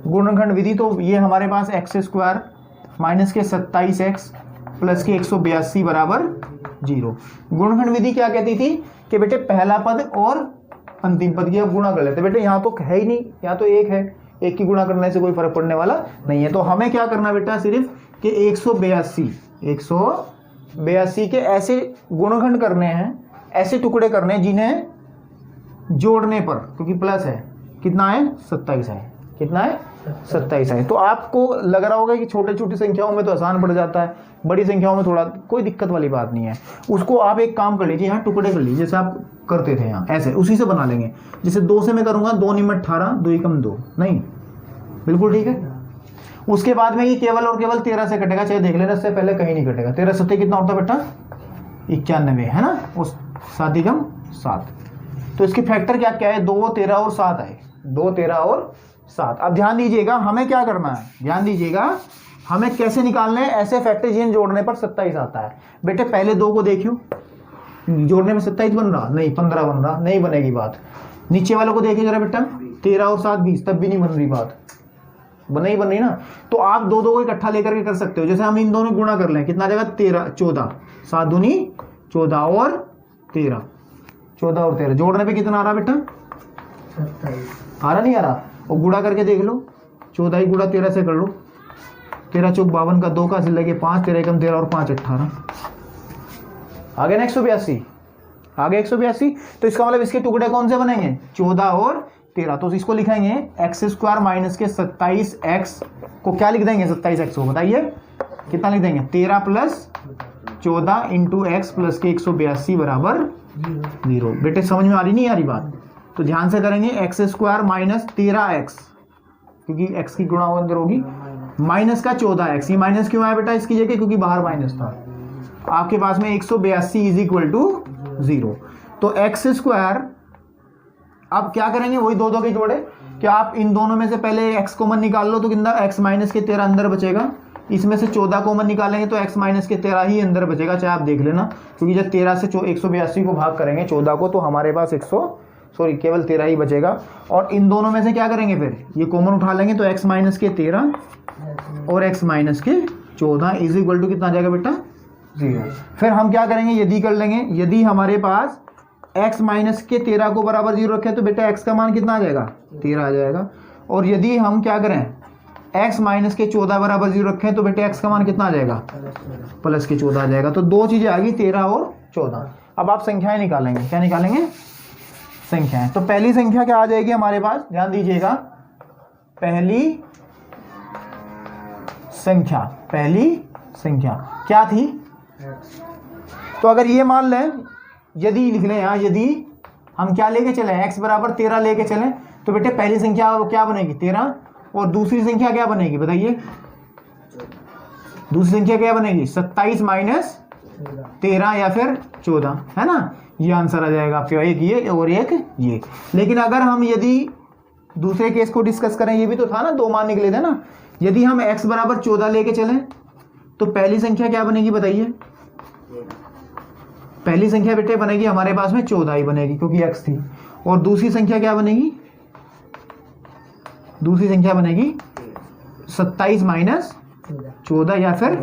गुणनखंड विधि। तो ये हमारे पास एक्स स्क्वायर माइनस के 27x प्लस के 182 बराबर 0। गुणनखंड विधि क्या कहती थी कि बेटे पहला पद और अंतिम पद की अब गुणा कर लेते हैं। बेटे यहाँ तो है ही नहीं, यहाँ तो एक है, एक की गुणा करने से कोई फर्क पड़ने वाला नहीं है। तो हमें क्या करना बेटा सिर्फ कि 182 के ऐसे गुणनखंड करने हैं, ऐसे टुकड़े करने हैं जिन्हें जोड़ने पर, क्योंकि प्लस है, कितना है 27 है, कितना है 27 है। तो आपको लग रहा होगा कि छोटे छोटी संख्याओं में तो आसान पड़ जाता है, बड़ी संख्याओं में थोड़ा कोई दिक्कत वाली बात नहीं है। उसको आप एक काम कर लीजिए, यहाँ टुकड़े कर लीजिए जैसे आप करते थे यहाँ, ऐसे उसी से बना लेंगे। जैसे 2 से मैं करूँगा 2 × 18, 2 × 2, नहीं बिल्कुल ठीक है। उसके बाद में ये केवल और केवल 13 से कटेगा, चाहे देख लेना, इससे पहले कहीं नहीं कटेगा। 13 7 कितना होता है बेटा 91 है ना, उस 7 × 7। तो इसकी फैक्टर क्या क्या है, 2 13 और 7 है, 2 13 और 7। अब ध्यान दीजिएगा हमें क्या करना है, ध्यान दीजिएगा हमें कैसे निकालना है, ऐसे फैक्टर जिन जोड़ने पर 27 आता है। बेटे पहले 2 को देखियो, जोड़ने में 27 बन रहा नहीं, 15 बन रहा, नहीं बनेगी बात। नीचे वालों को देखिए जरा बेटा, 13 और 7 20, तब भी नहीं बन रही बात, बन रही ना। तो आप 2 2 को इकट्ठा लेकर के कर सकते हो। जैसे हम इन दोनों गुणा कर लें, कितना आ जाएगा 13 14, 7 दूनी 14 और 13, 14 और 13 जोड़ने पे कितना आ रहा बेटा 27 आ रहा, नहीं आ रहा। और गुणा करके देख लो, 14 ही गुणा 13 से कर लो, 13 चौक 52 का 2 का से लगे 5, 13 × 13 और 5 18, आगे ना 182, आगे 182। तो इसका मतलब इसके टुकड़े कौन से बनेंगे 14 और 13। तो इसको लिखेंगे x² माइनस के 27x को क्या लिख देंगे 27x को, बताइए कितना लिख देंगे 13 प्लस 14 इंटू x प्लस के 182 बराबर 0। बेटे समझ में आ रही नहीं आ रही बात, तो ध्यान से करेंगे x² माइनस 13x, क्योंकि x की गुणा अंदर होगी, माइनस का 14x। ये माइनस क्यों आया बेटा इसकी जगह, क्योंकि बाहर माइनस था। आपके पास में 182 इज इक्वल टू 0। तो x², अब क्या करेंगे वही 2 2 के जोड़े, क्या आप इन दोनों में से पहले x कॉमन निकाल लो तो कितना x माइनस के 13 अंदर बचेगा, इसमें से 14 कॉमन निकालेंगे तो x माइनस के 13 ही अंदर बचेगा, चाहे आप देख लेना। क्योंकि जब 13 से 182 को भाग करेंगे 14 को, तो हमारे पास केवल 13 ही बचेगा। और इन दोनों में से क्या करेंगे फिर, ये कॉमन उठा लेंगे तो x माइनस के 13 और x माइनस के 14 इज इक्वल टू कितना आ जाएगा बेटा 0। फिर हम क्या करेंगे, यदि कर लेंगे, यदि हमारे पास x माइनस के 13 को बराबर 0 रखें तो बेटा x का मान कितना आ जाएगा 13 आ जाएगा। और यदि हम क्या करें x माइनस के 14 बराबर 0 रखें तो बेटे x का मान कितना आ जाएगा प्लस के 14 आ जाएगा। तो 2 चीजें आ गई 13 और 14। अब आप संख्याएं निकालेंगे, क्या निकालेंगे संख्याएं। तो पहली संख्या क्या आ जाएगी हमारे पास, ध्यान दीजिएगा, पहली संख्या क्या थी। तो अगर ये मान लें, यदि लिख लें यहाँ, यदि हम क्या लेके चले x बराबर 13 लेके चलें तो बेटे पहली संख्या क्या बनेगी 13, और दूसरी संख्या क्या बनेगी बताइए, दूसरी संख्या क्या बनेगी 27 माइनस 13 या फिर 14, है ना। ये आंसर आ जाएगा आपके, एक ये और एक ये। लेकिन अगर हम यदि दूसरे केस को डिस्कस करें, ये भी तो था ना, 2 मान निकले थे ना। यदि हम x बराबर 14 लेके चलें तो पहली संख्या क्या बनेगी बताइए, पहली संख्या बेटे बनेगी हमारे पास में 14 ही बनेगी क्योंकि x थी। और दूसरी संख्या क्या बनेगी, दूसरी संख्या बनेगी 27 माइनस 14 या फिर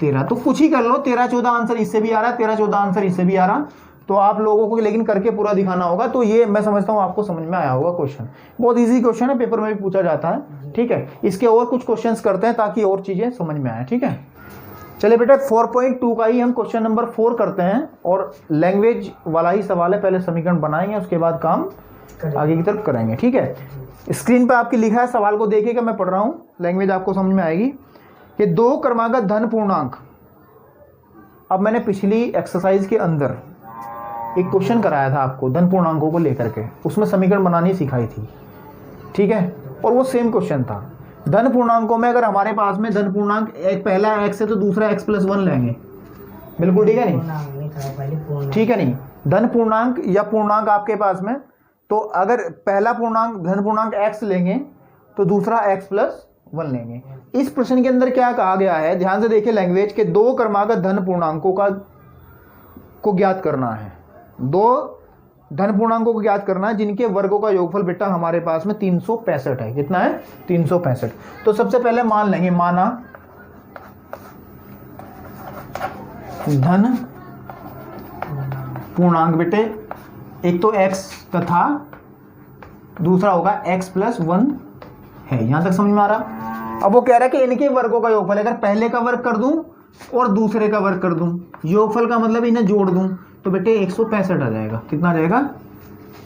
13। तो कुछ ही कर लो, 13 14 आंसर इससे भी आ रहा है, 13 14 आंसर इससे भी आ रहा। तो आप लोगों को लेकिन करके पूरा दिखाना होगा। तो ये मैं समझता हूँ आपको समझ में आया होगा। क्वेश्चन बहुत इजी क्वेश्चन है, पेपर में भी पूछा जाता है, ठीक है। इसके और कुछ क्वेश्चंस करते हैं ताकि और चीजें समझ में आए, ठीक है। चलिए बेटा 4.2 का ही हम क्वेश्चन नंबर 4 करते हैं, और लैंग्वेज वाला ही सवाल है। पहले समीकरण बनाएंगे, उसके बाद काम आगे की तरफ करेंगे, ठीक है। स्क्रीन पर आपकी लिखा है, सवाल को देखिएगा, मैं पढ़ रहा हूँ, लैंग्वेज आपको समझ में आएगी कि 2 क्रमागत धन पूर्णांक। अब मैंने पिछली एक्सरसाइज के अंदर एक क्वेश्चन कराया था आपको धन पूर्णांकों को लेकर के, उसमें समीकरण बनानी सिखाई थी, ठीक है। और वो सेम क्वेश्चन था। धन पूर्णांकों में अगर हमारे पास में धन पूर्णांक एक पहला x है तो दूसरा x + 1 लेंगे, बिल्कुल ठीक है नहीं, ठीक है नहीं। धन पूर्णांक या पूर्णांक आपके पास में, तो अगर पहला पूर्णांक धन पूर्णांक x लेंगे तो दूसरा x + 1 लेंगे। इस प्रश्न के अंदर क्या कहा गया है, ध्यान से देखिए लैंग्वेज के 2 क्रमागत धन पूर्णांकों को ज्ञात करना है। 2 धन पूर्णांकों को ज्ञात करना है जिनके वर्गों का योगफल बेटा हमारे पास में 365 है। कितना है 365। तो सबसे पहले मान लेंगे, माना धन पूर्णांक बेटे एक तो x तथा दूसरा होगा x+1 है। यहां तक समझ में आ रहा। अब वो कह रहा है कि इनके वर्गों का योगफल, अगर पहले का वर्ग कर दूं और दूसरे का वर्ग कर दूं, योगफल का मतलब इन्हें जोड़ दूं, तो बेटे 165 आ जाएगा। कितना आ जाएगा?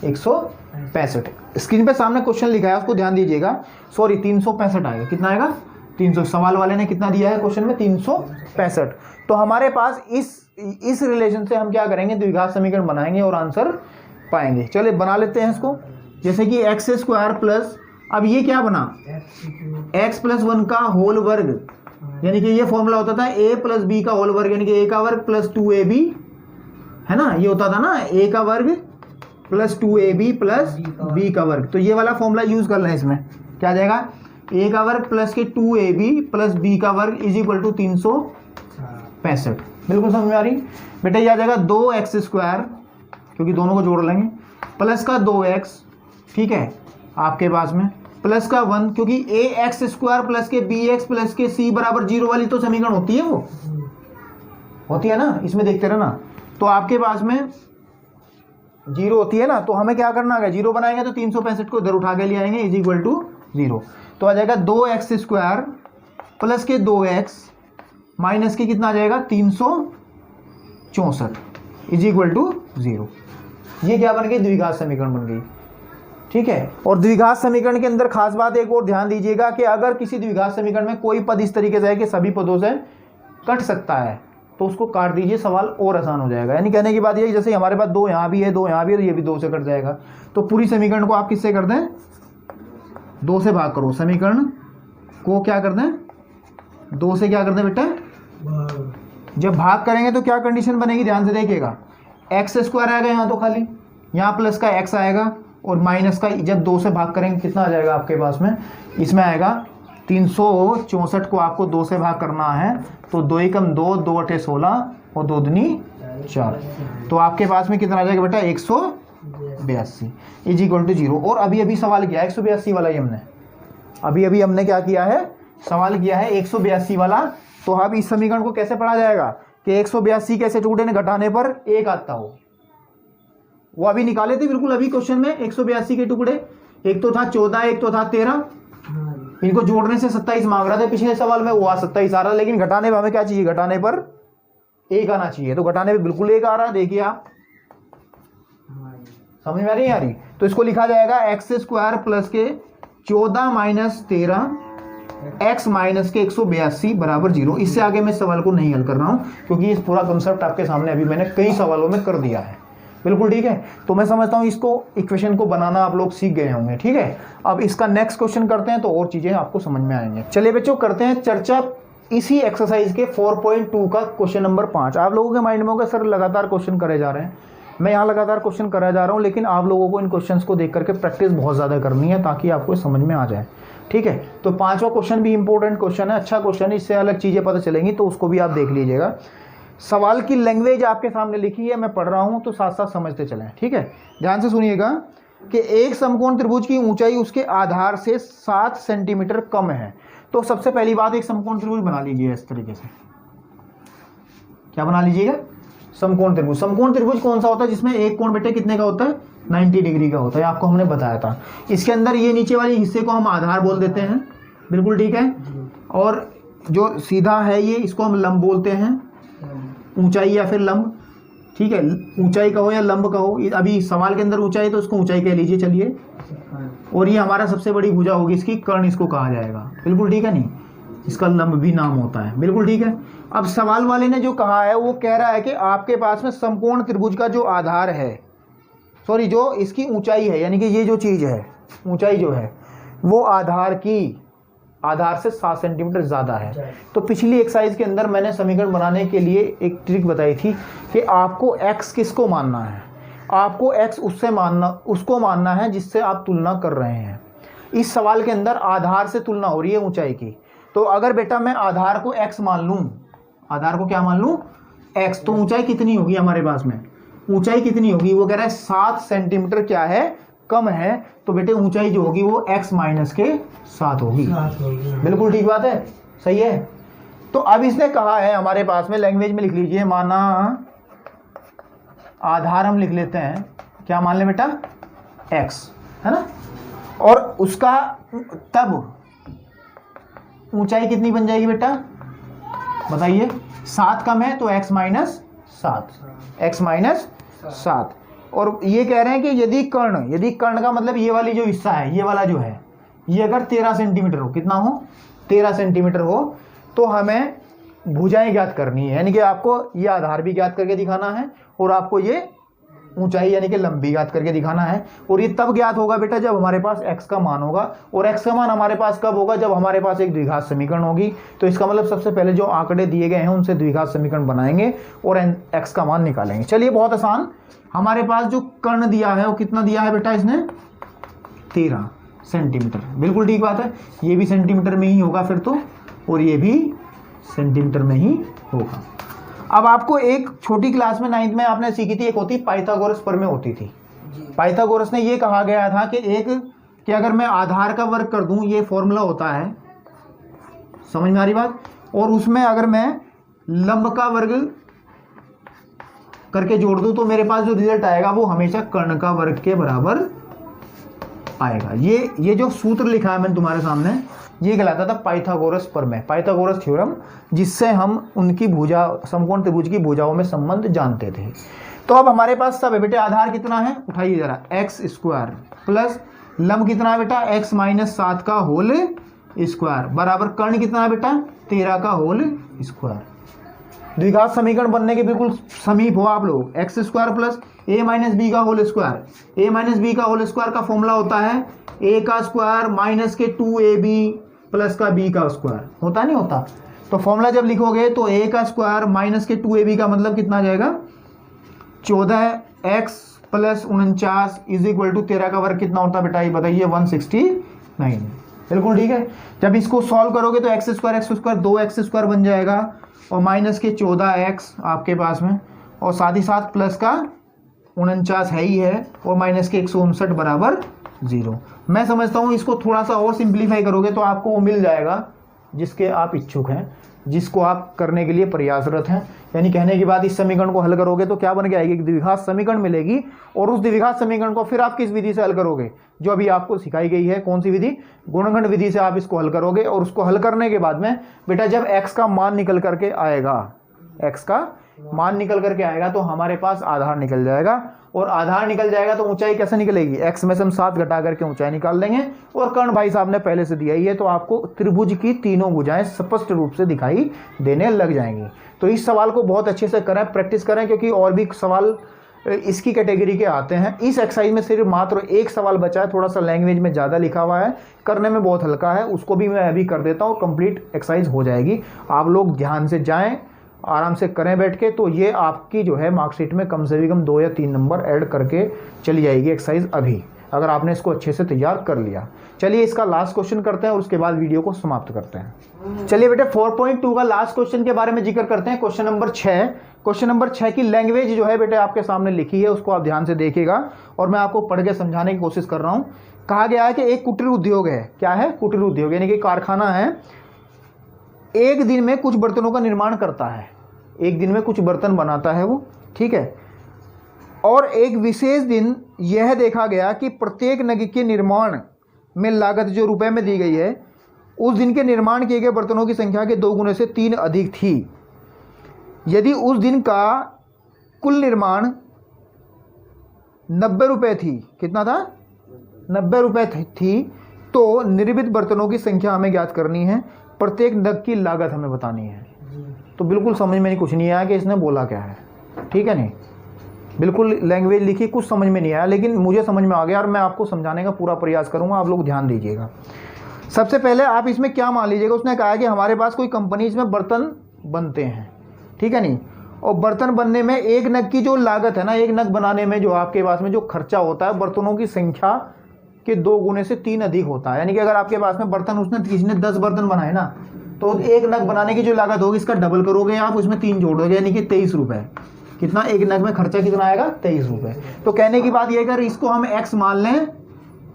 165। स्क्रीन पे सामने क्वेश्चन लिखा है, उसको ध्यान दीजिएगा। सॉरी 365 आएगा। कितना आएगा? 300। सवाल वाले ने कितना दिया है क्वेश्चन में? 365। तो हमारे पास इस रिलेशन से हम क्या करेंगे? द्विघात समीकरण बनाएंगे और आंसर पाएंगे। चलिए बना लेते हैं इसको। जैसे कि x² प्लस, अब ये क्या बना? x+1 का होल वर्ग, यानी कि ये फॉर्मूला होता था a + b का होल वर्ग, यानी कि a का वर्ग प्लस 2ab, है ना? ये होता था ना, a का वर्ग प्लस 2ab प्लस b का वर्ग। तो ये वाला फॉर्मूला यूज कर लें। इसमें क्या आ जाएगा? a का वर्ग प्लस के 2ab प्लस b का वर्ग इज इक्वल टू 365। बिल्कुल समझ में आ रही बेटा? ये आ जाएगा 2x², क्योंकि दोनों को जोड़ लेंगे, प्लस का 2x, ठीक है, आपके पास में प्लस का 1, क्योंकि ax² प्लस के bx प्लस के c बराबर 0 वाली तो समीकरण होती है, वो होती है ना, इसमें देखते रहना। तो आपके पास में 0 होती है ना, तो हमें क्या करना है? 0 बनाएंगे तो 365 को इधर उठा के ले आएंगे इज इक्वल टू 0। तो आ जाएगा 2x² प्लस के 2x माइनस के कितना आ जाएगा? 364 इज इक्वल टू 0। ये क्या बन गई? द्विघात समीकरण बन गई। ठीक है। और द्विघात समीकरण के अंदर खास बात एक और ध्यान दीजिएगा कि अगर किसी द्विघात समीकरण में कोई पद इस तरीके से है कि सभी पदों से कट सकता है, तो उसको काट दीजिए, सवाल और आसान हो जाएगा। यानी कहने की बात ये, जैसे हमारे पास 2 यहाँ भी है, 2 यहाँ भी है, तो ये भी 2 से कट जाएगा। तो पूरी समीकरण को आप किससे कर दें? 2 से भाग करो। समीकरण को क्या कर दें? 2 से क्या कर दें बेटा? जब भाग करेंगे तो क्या कंडीशन बनेगी? ध्यान से देखिएगा। x² आएगा यहाँ, तो खाली यहाँ प्लस का x आएगा, और माइनस का जब 2 से भाग करेंगे कितना आ जाएगा आपके पास में? इसमें आएगा 364 को आपको 2 से भाग करना है, तो 2 एकम 2, 2 अठे 16 और 2 दूनी 4। तो आपके पास में कितना आ जाएगा बेटा? 182 इज इक्वल टू 0। और अभी अभी सवाल किया 182 वाला ही हमने, अभी हमने क्या किया है? सवाल किया है 182 वाला। तो अब इस समीकरण को कैसे पढ़ा जाएगा कि 182 कैसे टुकड़े ने घटाने पर एक आता हो? वो अभी निकाले थे बिल्कुल अभी क्वेश्चन में 182 के टुकड़े। एक तो था 14, एक तो था 13। इनको जोड़ने से 27 मांग रहा था पिछले सवाल में, वो 27 आ रहा, लेकिन घटाने में हमें क्या चाहिए? घटाने पर एक आना चाहिए। तो घटाने में बिल्कुल एक आ रहा, देखिए आप, समझ में आ रही? तो इसको लिखा जाएगा x² प्लस के 14 माइनस 13 x माइनस के 182 बराबर 0। इससे आगे मैं सवाल को नहीं हल कर रहा हूं, क्योंकि इस पूरा कंसेप्ट आपके सामने अभी मैंने कई सवालों में कर दिया है। बिल्कुल ठीक है। तो मैं समझता हूं इसको इक्वेशन को बनाना आप लोग सीख गए होंगे। ठीक है। अब इसका नेक्स्ट क्वेश्चन करते हैं, तो और चीजें आपको समझ में आएंगे। चलिए बच्चों, करते हैं चर्चा इसी एक्सरसाइज के 4.2 का क्वेश्चन नंबर 5। आप लोगों के माइंड में होगा सर लगातार क्वेश्चन करे जा रहे हैं। मैं यहाँ लगातार क्वेश्चन करा जा रहा हूँ, लेकिन आप लोगों को इन क्वेश्चंस को देख करके प्रैक्टिस बहुत ज़्यादा करनी है, ताकि आपको समझ में आ जाए। ठीक है। तो 5वां क्वेश्चन भी इंपॉर्टेंट क्वेश्चन है, अच्छा क्वेश्चन है, इससे अलग चीज़ें पता चलेंगी, तो उसको भी आप देख लीजिएगा। सवाल की लैंग्वेज आपके सामने लिखी है, मैं पढ़ रहा हूँ, तो साथ साथ समझते चलें। ठीक है। ध्यान से सुनिएगा कि एक समकोण त्रिभुज की ऊंचाई उसके आधार से 7 सेंटीमीटर कम है। तो सबसे पहली बात, एक समकोण त्रिभुज बना लीजिए इस तरीके से। क्या बना लीजिएगा? समकोण त्रिभुज। समकोण त्रिभुज कौन सा होता है? जिसमें एक कोण बेटे कितने का होता है? 90 डिग्री का होता है, आपको हमने बताया था। इसके अंदर ये नीचे वाले हिस्से को हम आधार बोल देते हैं। बिल्कुल ठीक है। और जो सीधा है ये, इसको हम लंब बोलते हैं, ऊंचाई या फिर लंब। ठीक है। ऊंचाई कहो या लंब कहो, अभी सवाल के अंदर ऊंचाई, तो इसको ऊंचाई कह लीजिए। चलिए। और ये हमारा सबसे बड़ी भुजा होगी, इसकी कर्ण इसको कहा जाएगा। बिल्कुल ठीक है। नहीं, इसका लंब भी नाम होता है। बिल्कुल ठीक है। अब सवाल वाले ने जो कहा है, वो कह रहा है कि आपके पास में समकोण त्रिभुज का जो आधार है, सॉरी जो इसकी ऊंचाई है, यानी कि ये जो चीज है, ऊंचाई जो है वो आधार से 7 सेंटीमीटर ज़्यादा है। तो पिछली एक्सरसाइज के अंदर मैंने समीकरण बनाने के लिए एक ट्रिक बताई थी कि आपको x किसको मानना है? आपको x उसको मानना है जिससे आप तुलना कर रहे हैं। इस सवाल के अंदर आधार से तुलना हो रही है ऊंचाई की। तो अगर बेटा मैं आधार को x मान लूँ, आधार को क्या मान लूँ? x, तो ऊंचाई कितनी होगी हमारे पास में? ऊंचाई कितनी होगी? वो कह रहा है 7 सेंटीमीटर क्या है? कम है। तो बेटे ऊंचाई जो होगी वो x माइनस के 7 होगी। बिल्कुल ठीक बात है, सही है। तो अब इसने कहा है हमारे पास में, लैंग्वेज में लिख लीजिए, माना आधार हम लिख लेते हैं, क्या मान ले बेटा? x, है ना। और उसका तब ऊंचाई कितनी बन जाएगी बेटा, बताइए। 7 कम है तो x माइनस 7। और ये कह रहे हैं कि यदि कर्ण का मतलब ये वाली जो हिस्सा है, ये वाला जो है, ये अगर 13 सेंटीमीटर हो, कितना हो, 13 सेंटीमीटर हो, तो हमें भुजाएं ज्ञात करनी है, यानी कि आपको ये आधार भी ज्ञात करके दिखाना है और आपको ये ऊंचाई यानी कि लंबी ज्ञात करके दिखाना है। और ये तब ज्ञात होगा बेटा जब हमारे पास x का मान होगा, और x का मान हमारे पास कब होगा, जब हमारे पास एक द्विघात समीकरण होगी। तो इसका मतलब सबसे पहले जो आंकड़े दिए गए हैं उनसे द्विघात समीकरण बनाएंगे और x का मान निकालेंगे। चलिए बहुत आसान, हमारे पास जो कर्ण दिया है वो कितना दिया है बेटा, इसने 13 सेंटीमीटर, बिल्कुल ठीक बात है। ये भी सेंटीमीटर में ही होगा फिर तो, और ये भी सेंटीमीटर में ही होगा। अब आपको एक छोटी क्लास में 9th में आपने सीखी थी, एक होती पाइथागोरस प्रमेय होती थी। पाइथागोरस ने ये कहा गया था कि अगर मैं आधार का वर्ग कर दूं, ये फॉर्मूला होता है, समझ में आ रही बात, और उसमें अगर मैं लंब का वर्ग करके जोड़ दूं तो मेरे पास जो रिजल्ट आएगा वो हमेशा कर्ण का वर्ग के बराबर आएगा। ये जो सूत्र लिखा है मैंने तुम्हारे सामने, ये कहलाता था पाइथागोरस प्रमेय, पाइथागोरस थ्योरम, जिससे हम उनकी भुजा, समकोण त्रिभुज की भुजाओं में संबंध जानते थे। तो अब हमारे पास सब है बेटे, आधार कितना है, उठाइए जरा, x² प्लस लंब कितना है बेटा, x माइनस 7 का होल स्क्वायर बराबर कर्ण कितना है बेटा, 13 का होल स्क्वायर। द्विघात समीकरण बनने के बिल्कुल समीप हो आप लोग। x² plus a minus b का whole square, a minus b का होल स्क्वायर का फॉर्मूला होता है a का स्क्वायर माइनस के 2ab प्लस का b का स्क्वायर, होता नहीं होता। तो फॉर्मूला जब लिखोगे तो a का स्क्वायर माइनस के 2ab का मतलब कितना आ जाएगा, 14x plus 49 is equal to 13 का वर्ग कितना होता है बेटा, ये बताइए, 169। बिल्कुल ठीक है। जब इसको सॉल्व करोगे तो x² 2x² बन जाएगा, और माइनस के 14x आपके पास में, और साथ ही साथ प्लस का 49 है ही है, और माइनस के 159 बराबर 0। मैं समझता हूँ इसको थोड़ा सा और सिंप्लीफाई करोगे तो आपको वो मिल जाएगा जिसके आप इच्छुक हैं, जिसको आप करने के लिए प्रयासरत हैं। यानी कहने की बात, इस समीकरण को हल करोगे तो क्या बन के आएगी, एक द्विघात समीकरण मिलेगी, और उस द्विघात समीकरण को फिर आप किस विधि से हल करोगे, जो अभी आपको सिखाई गई है, कौन सी विधि, गुणनखंड विधि से आप इसको हल करोगे। और उसको हल करने के बाद में बेटा जब x का मान निकल करके आएगा, x का मान निकल करके आएगा तो हमारे पास आधार निकल जाएगा, और आधार निकल जाएगा तो ऊंचाई कैसे निकलेगी, x में से हम 7 घटा करके ऊंचाई निकाल देंगे। और कर्ण भाई साहब ने पहले से दिया ही है, तो आपको त्रिभुज की तीनों भुजाएं स्पष्ट रूप से दिखाई देने लग जाएंगी। तो इस सवाल को बहुत अच्छे से करें, प्रैक्टिस करें, क्योंकि और भी सवाल इसकी कैटेगरी के आते हैं। इस एक्सरसाइज में सिर्फ मात्र एक सवाल बचा है, थोड़ा सा लैंग्वेज में ज़्यादा लिखा हुआ है, करने में बहुत हल्का है, उसको भी मैं अभी कर देता हूँ, कंप्लीट एक्सरसाइज हो जाएगी। आप लोग ध्यान से जाएं, आराम से करें बैठ के, तो ये आपकी जो है मार्कशीट में कम से कम 2 या 3 नंबर ऐड करके चली जाएगी एक्सरसाइज अभी, अगर आपने इसको अच्छे से तैयार कर लिया। चलिए इसका लास्ट क्वेश्चन करते हैं और उसके बाद वीडियो को समाप्त करते हैं। चलिए बेटे 4.2 का लास्ट क्वेश्चन के बारे में जिक्र करते हैं। क्वेश्चन नंबर 6, क्वेश्चन नंबर 6 की लैंग्वेज जो है बेटे आपके सामने लिखी है, उसको आप ध्यान से देखिएगा और मैं आपको पढ़ के समझाने की कोशिश कर रहा हूँ। कहा गया है कि एक कुटीर उद्योग है, क्या है, कुटीर उद्योग, यानी कि कारखाना है, एक दिन में कुछ बर्तनों का निर्माण करता है, एक दिन में कुछ बर्तन बनाता है वो, ठीक है। और एक विशेष दिन यह देखा गया कि प्रत्येक नग के निर्माण में लागत जो रुपए में दी गई है, उस दिन के निर्माण किए गए बर्तनों की संख्या के 2 गुने से 3 अधिक थी। यदि उस दिन का कुल निर्माण 90 रुपये थी, कितना था, 90 रुपये थी, तो निर्मित बर्तनों की संख्या हमें ज्ञात करनी है, प्रत्येक नग की लागत हमें बतानी है। तो बिल्कुल समझ में नहीं कुछ नहीं आया कि इसने बोला क्या है, ठीक है नहीं, बिल्कुल लैंग्वेज लिखी, कुछ समझ में नहीं आया, लेकिन मुझे समझ में आ गया और मैं आपको समझाने का पूरा प्रयास करूंगा, आप लोग ध्यान दीजिएगा। सबसे पहले आप इसमें क्या मान लीजिएगा, उसने कहा कि हमारे पास कोई कंपनीज में बर्तन बनते हैं, ठीक है नहीं, और बर्तन बनने में एक नग की जो लागत है ना, एक नग बनाने में जो आपके पास में जो खर्चा होता है बर्तनों की संख्या के 2 गुने से 3 अधिक होता है। यानी कि अगर आपके पास में बर्तन, उसने किसी ने 10 बर्तन बनाए ना, तो एक नग बनाने की जो लागत होगी इसका डबल करोगे आप, उसमें 3 जोड़ोगे, यानी कि 23 रुपये। कितना, एक नग में खर्चा कितना आएगा, 23 रुपये। तो कहने की बात यह, अगर इसको हम x मान लें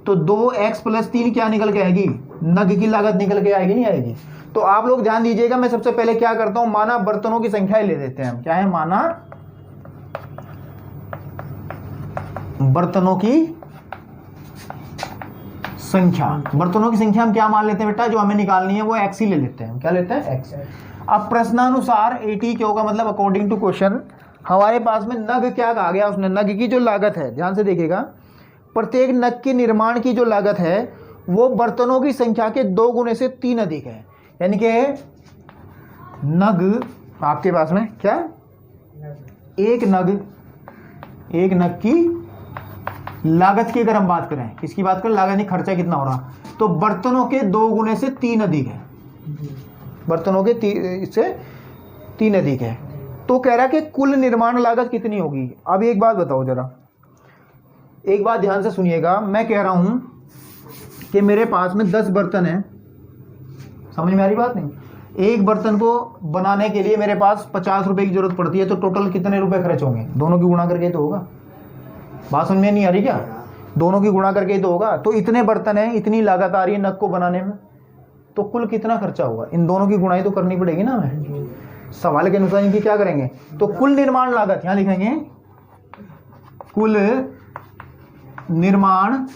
तो 2x + 3 क्या निकल के आएगी, नग की लागत निकल के आएगी, नहीं आएगी। तो आप लोग ध्यान दीजिएगा, मैं सबसे पहले क्या करता हूं, माना बर्तनों की संख्या ले लेते हैं हम, क्या है, माना बर्तनों की संख्या, बर्तनों की संख्या हम क्या मान लेते हैं बेटा, जो हमें निकालनी है वो x ही ले लेते हैं। क्या लेते हैं, x। अब प्रश्नानुसार 80 क्या होगा, मतलब अकॉर्डिंग टू क्वेश्चन हमारे पास में नग क्या कहा गया उसने, नग की जो लागत है, ध्यान से देखिएगा, प्रत्येक नग के निर्माण की जो लागत है वो बर्तनों की संख्या के 2 गुने से 3 अधिक है। यानी कि नग आपके पास में क्या, एक नग की लागत की अगर हम बात करें, किसकी बात करें, लागत नहीं, खर्चा कितना हो रहा, तो बर्तनों के 2 गुने से 3 अधिक है, बर्तनों के इससे 3 अधिक है। तो कह रहा है कि कुल निर्माण लागत कितनी होगी। अब एक बात बताओ जरा, एक बात ध्यान से सुनिएगा, मैं कह रहा हूं कि मेरे पास में 10 बर्तन हैं, समझ में आ रही बात नहीं, एक बर्तन को बनाने के लिए मेरे पास 50 रुपए की जरूरत पड़ती है, तो टोटल कितने रुपए खर्च होंगे, दोनों की गुणा करके तो होगा। बात समझ में नहीं आ रही क्या, दोनों की गुणा करके तो होगा। तो इतने बर्तन हैं, इतनी लागत आ रही है नग को बनाने में, तो कुल कितना खर्चा होगा, इन दोनों की गुणाई तो करनी पड़ेगी ना हमें। सवाल के अनुसार इनकी क्या करेंगे, तो कुल निर्माण लागत यहां लिखेंगे, कुल निर्माण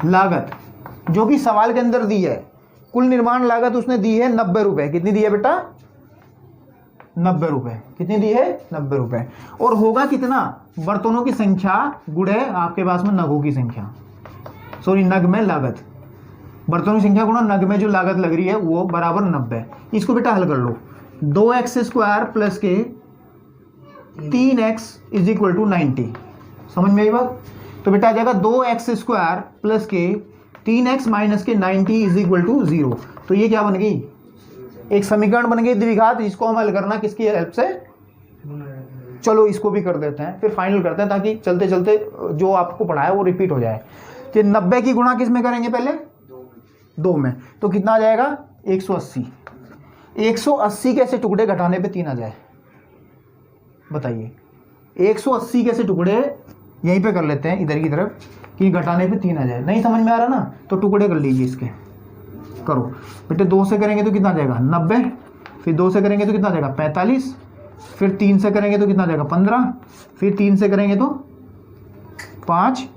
लागत जो कि सवाल के अंदर दी है, कुल निर्माण लागत उसने दी है 90 रुपए। कितनी दी है बेटा, 90 रुपए। कितनी दी है, 90 रुपए। और होगा कितना, बर्तनों की संख्या गुणे आपके पास में नगों की संख्या, सॉरी नग में लागत, बर्तनों की संख्या गुणा नग में जो लागत लग रही है वो बराबर 90। इसको बेटा हल कर लो, 2x² प्लस के 3x इज इक्वल टू 90। समझ में आई बात, तो बेटा आ जाएगा 2x² प्लस के 3x माइनस के 90 इज इक्वल टू 0। तो ये क्या बन गई, एक समीकरण बन गई द्विघात, इसको हम हल करना किसकी हेल्प से, चलो इसको भी कर देते हैं, फिर फाइनल करते हैं ताकि चलते चलते जो आपको पढ़ाया वो रिपीट हो जाए। कि 90 की गुणा किस में करेंगे, पहले 2 में, तो कितना आ जाएगा 180। 180 कैसे टुकड़े घटाने पे 3 आ जाए, बताइए। 180 कैसे टुकड़े यहीं पे कर लेते हैं इधर की तरफ, कि घटाने पे 3 आ जाए। नहीं समझ में आ रहा ना, तो टुकड़े कर लीजिए इसके, करो बेटे। 2 से करेंगे तो कितना आ जाएगा 90, फिर 2 से करेंगे तो कितना आ जाएगा 45, फिर 3 से करेंगे तो कितना आ जाएगा 15, फिर 3 से करेंगे तो 5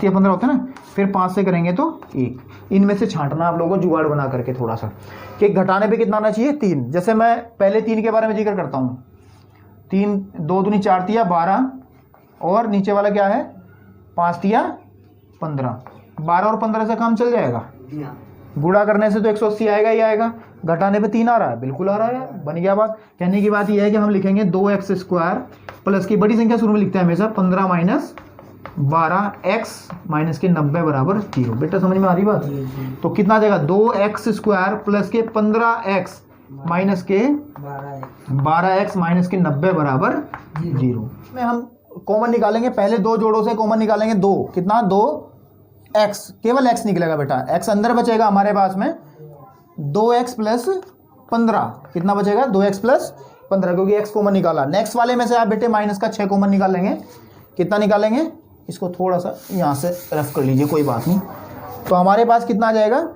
या 15 होते हैं ना, फिर 5 से करेंगे तो 1। इनमें से छांटना आप लोगों को जुगाड़ बना करके थोड़ा सा, कि घटाने पे कितना आना चाहिए 3। जैसे मैं पहले 3 के बारे में जिक्र करता हूँ, 3 2 दूनी 4 तिया 12, और नीचे वाला क्या है 5 तिया 15। 12 और 15 से काम चल जाएगा, गुणा करने से तो 180 आएगा ही आएगा, घटाने पे 3 आ रहा है, बिल्कुल आ रहा है, बन गया बात। कहने की बात यह है कि हम लिखेंगे 2x² प्लस की बड़ी संख्या शुरू में लिखते हैं हमेशा, 15 माइनस 12x माइनस के 90 बराबर 0। बेटा समझ में आ रही बात, तो कितना आ जाएगा 2x² प्लस के 15x माइनस के 12x माइनस के 90 बराबर 0 में हम कॉमन निकालेंगे। पहले 2 जोड़ों से कॉमन निकालेंगे 2, कितना 2x, केवल x निकलेगा बेटा, x अंदर बचेगा हमारे पास में 2x प्लस 15, कितना बचेगा 2x प्लस 15, क्योंकि x कॉमन निकाला। नेक्स्ट वाले में से आप बेटे माइनस का 6 कॉमन निकालेंगे, कितना निकालेंगे, इसको थोड़ा सा यहाँ से रफ कर लीजिए, कोई बात नहीं। तो हमारे पास कितना आ जाएगा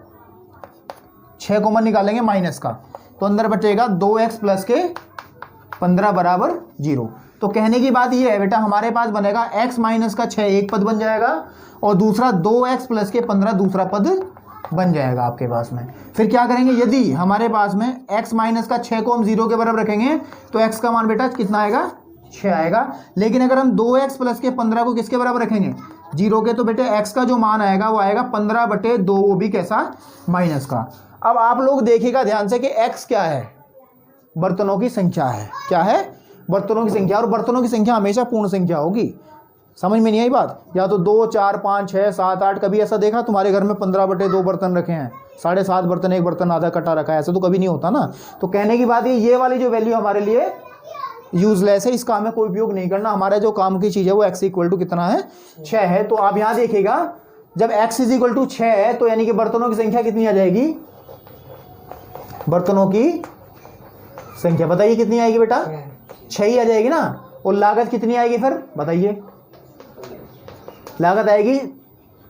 6 कॉमन निकालेंगे माइनस का, तो अंदर बचेगा 2x प्लस के 15 बराबर 0। तो कहने की बात ये है बेटा, हमारे पास बनेगा x माइनस का 6 एक पद बन जाएगा, और दूसरा 2x प्लस के 15 दूसरा पद बन जाएगा आपके पास में। फिर क्या करेंगे, यदि हमारे पास में x माइनस का 6 को हम 0 के बराबर रखेंगे तो x का मान बेटा कितना आएगा 6 आएगा। लेकिन अगर हम 2x प्लस के 15 को किसके बराबर रखेंगे 0 के, तो बेटे x का जो मान आएगा वो आएगा 15/2, वो भी कैसा माइनस का। अब आप लोग देखिएगा ध्यान से कि x क्या है, बर्तनों की संख्या है, क्या है बर्तनों की संख्या, और बर्तनों की संख्या हमेशा पूर्ण संख्या होगी। समझ में नहीं आई बात, या तो 2 4 5 6 7 8, कभी ऐसा देखा तुम्हारे घर में 15/2 बर्तन रखे हैं, 7.5 बर्तन, एक बर्तन आधा कटा रखा है, ऐसा तो कभी नहीं होता ना। तो कहने की बात ये वाली जो वैल्यू हमारे लिए यूजलेस है, इसका हमें कोई उपयोग नहीं करना। हमारा जो काम की चीज है वो x इक्वल टू कितना है 6 है। तो आप यहां देखिएगा, जब x इज इक्वल टू 6 है तो यानी कि बर्तनों की संख्या कितनी आ जाएगी, बर्तनों की संख्या बताइए कितनी आएगी बेटा 6 ही आ जाएगी ना। और लागत कितनी आएगी फिर बताइए, लागत आएगी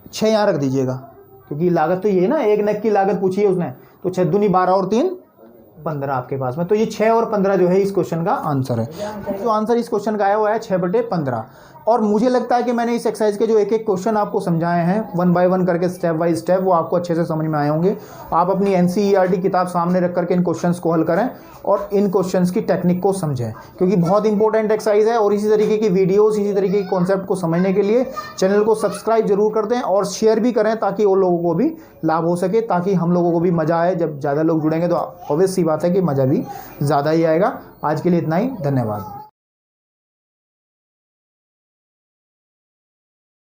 6, यहां रख दीजिएगा, क्योंकि लागत तो ये है ना, एक नग की लागत पूछी है उसने, तो 6 दूनी 12 और 3 15 आपके पास में। तो ये 6 और 15 जो है इस क्वेश्चन का आंसर है। तो आंसर इस क्वेश्चन का आया हुआ है 6/15। और मुझे लगता है कि मैंने इस एक्सरसाइज के जो एक एक क्वेश्चन आपको समझाए हैं 1 बाय 1 करके, स्टेप बाय स्टेप, वो आपको अच्छे से समझ में आए होंगे। आप अपनी NCERT किताब सामने रख करके इन क्वेश्चंस को हल करें और इन क्वेश्चंस की टेक्निक को समझें, क्योंकि बहुत इंपॉर्टेंट एक्सरसाइज है। और इसी तरीके की वीडियोस, इसी तरीके के कॉन्सेप्ट को समझने के लिए चैनल को सब्सक्राइब जरूर कर दें और शेयर भी करें, ताकि वो लोगों को भी लाभ हो सके, ताकि हम लोगों को भी मज़ा आए। जब ज़्यादा लोग जुड़ेंगे तो ऑब्वियस सी बात है कि मज़ा भी ज़्यादा ही आएगा। आज के लिए इतना ही, धन्यवाद।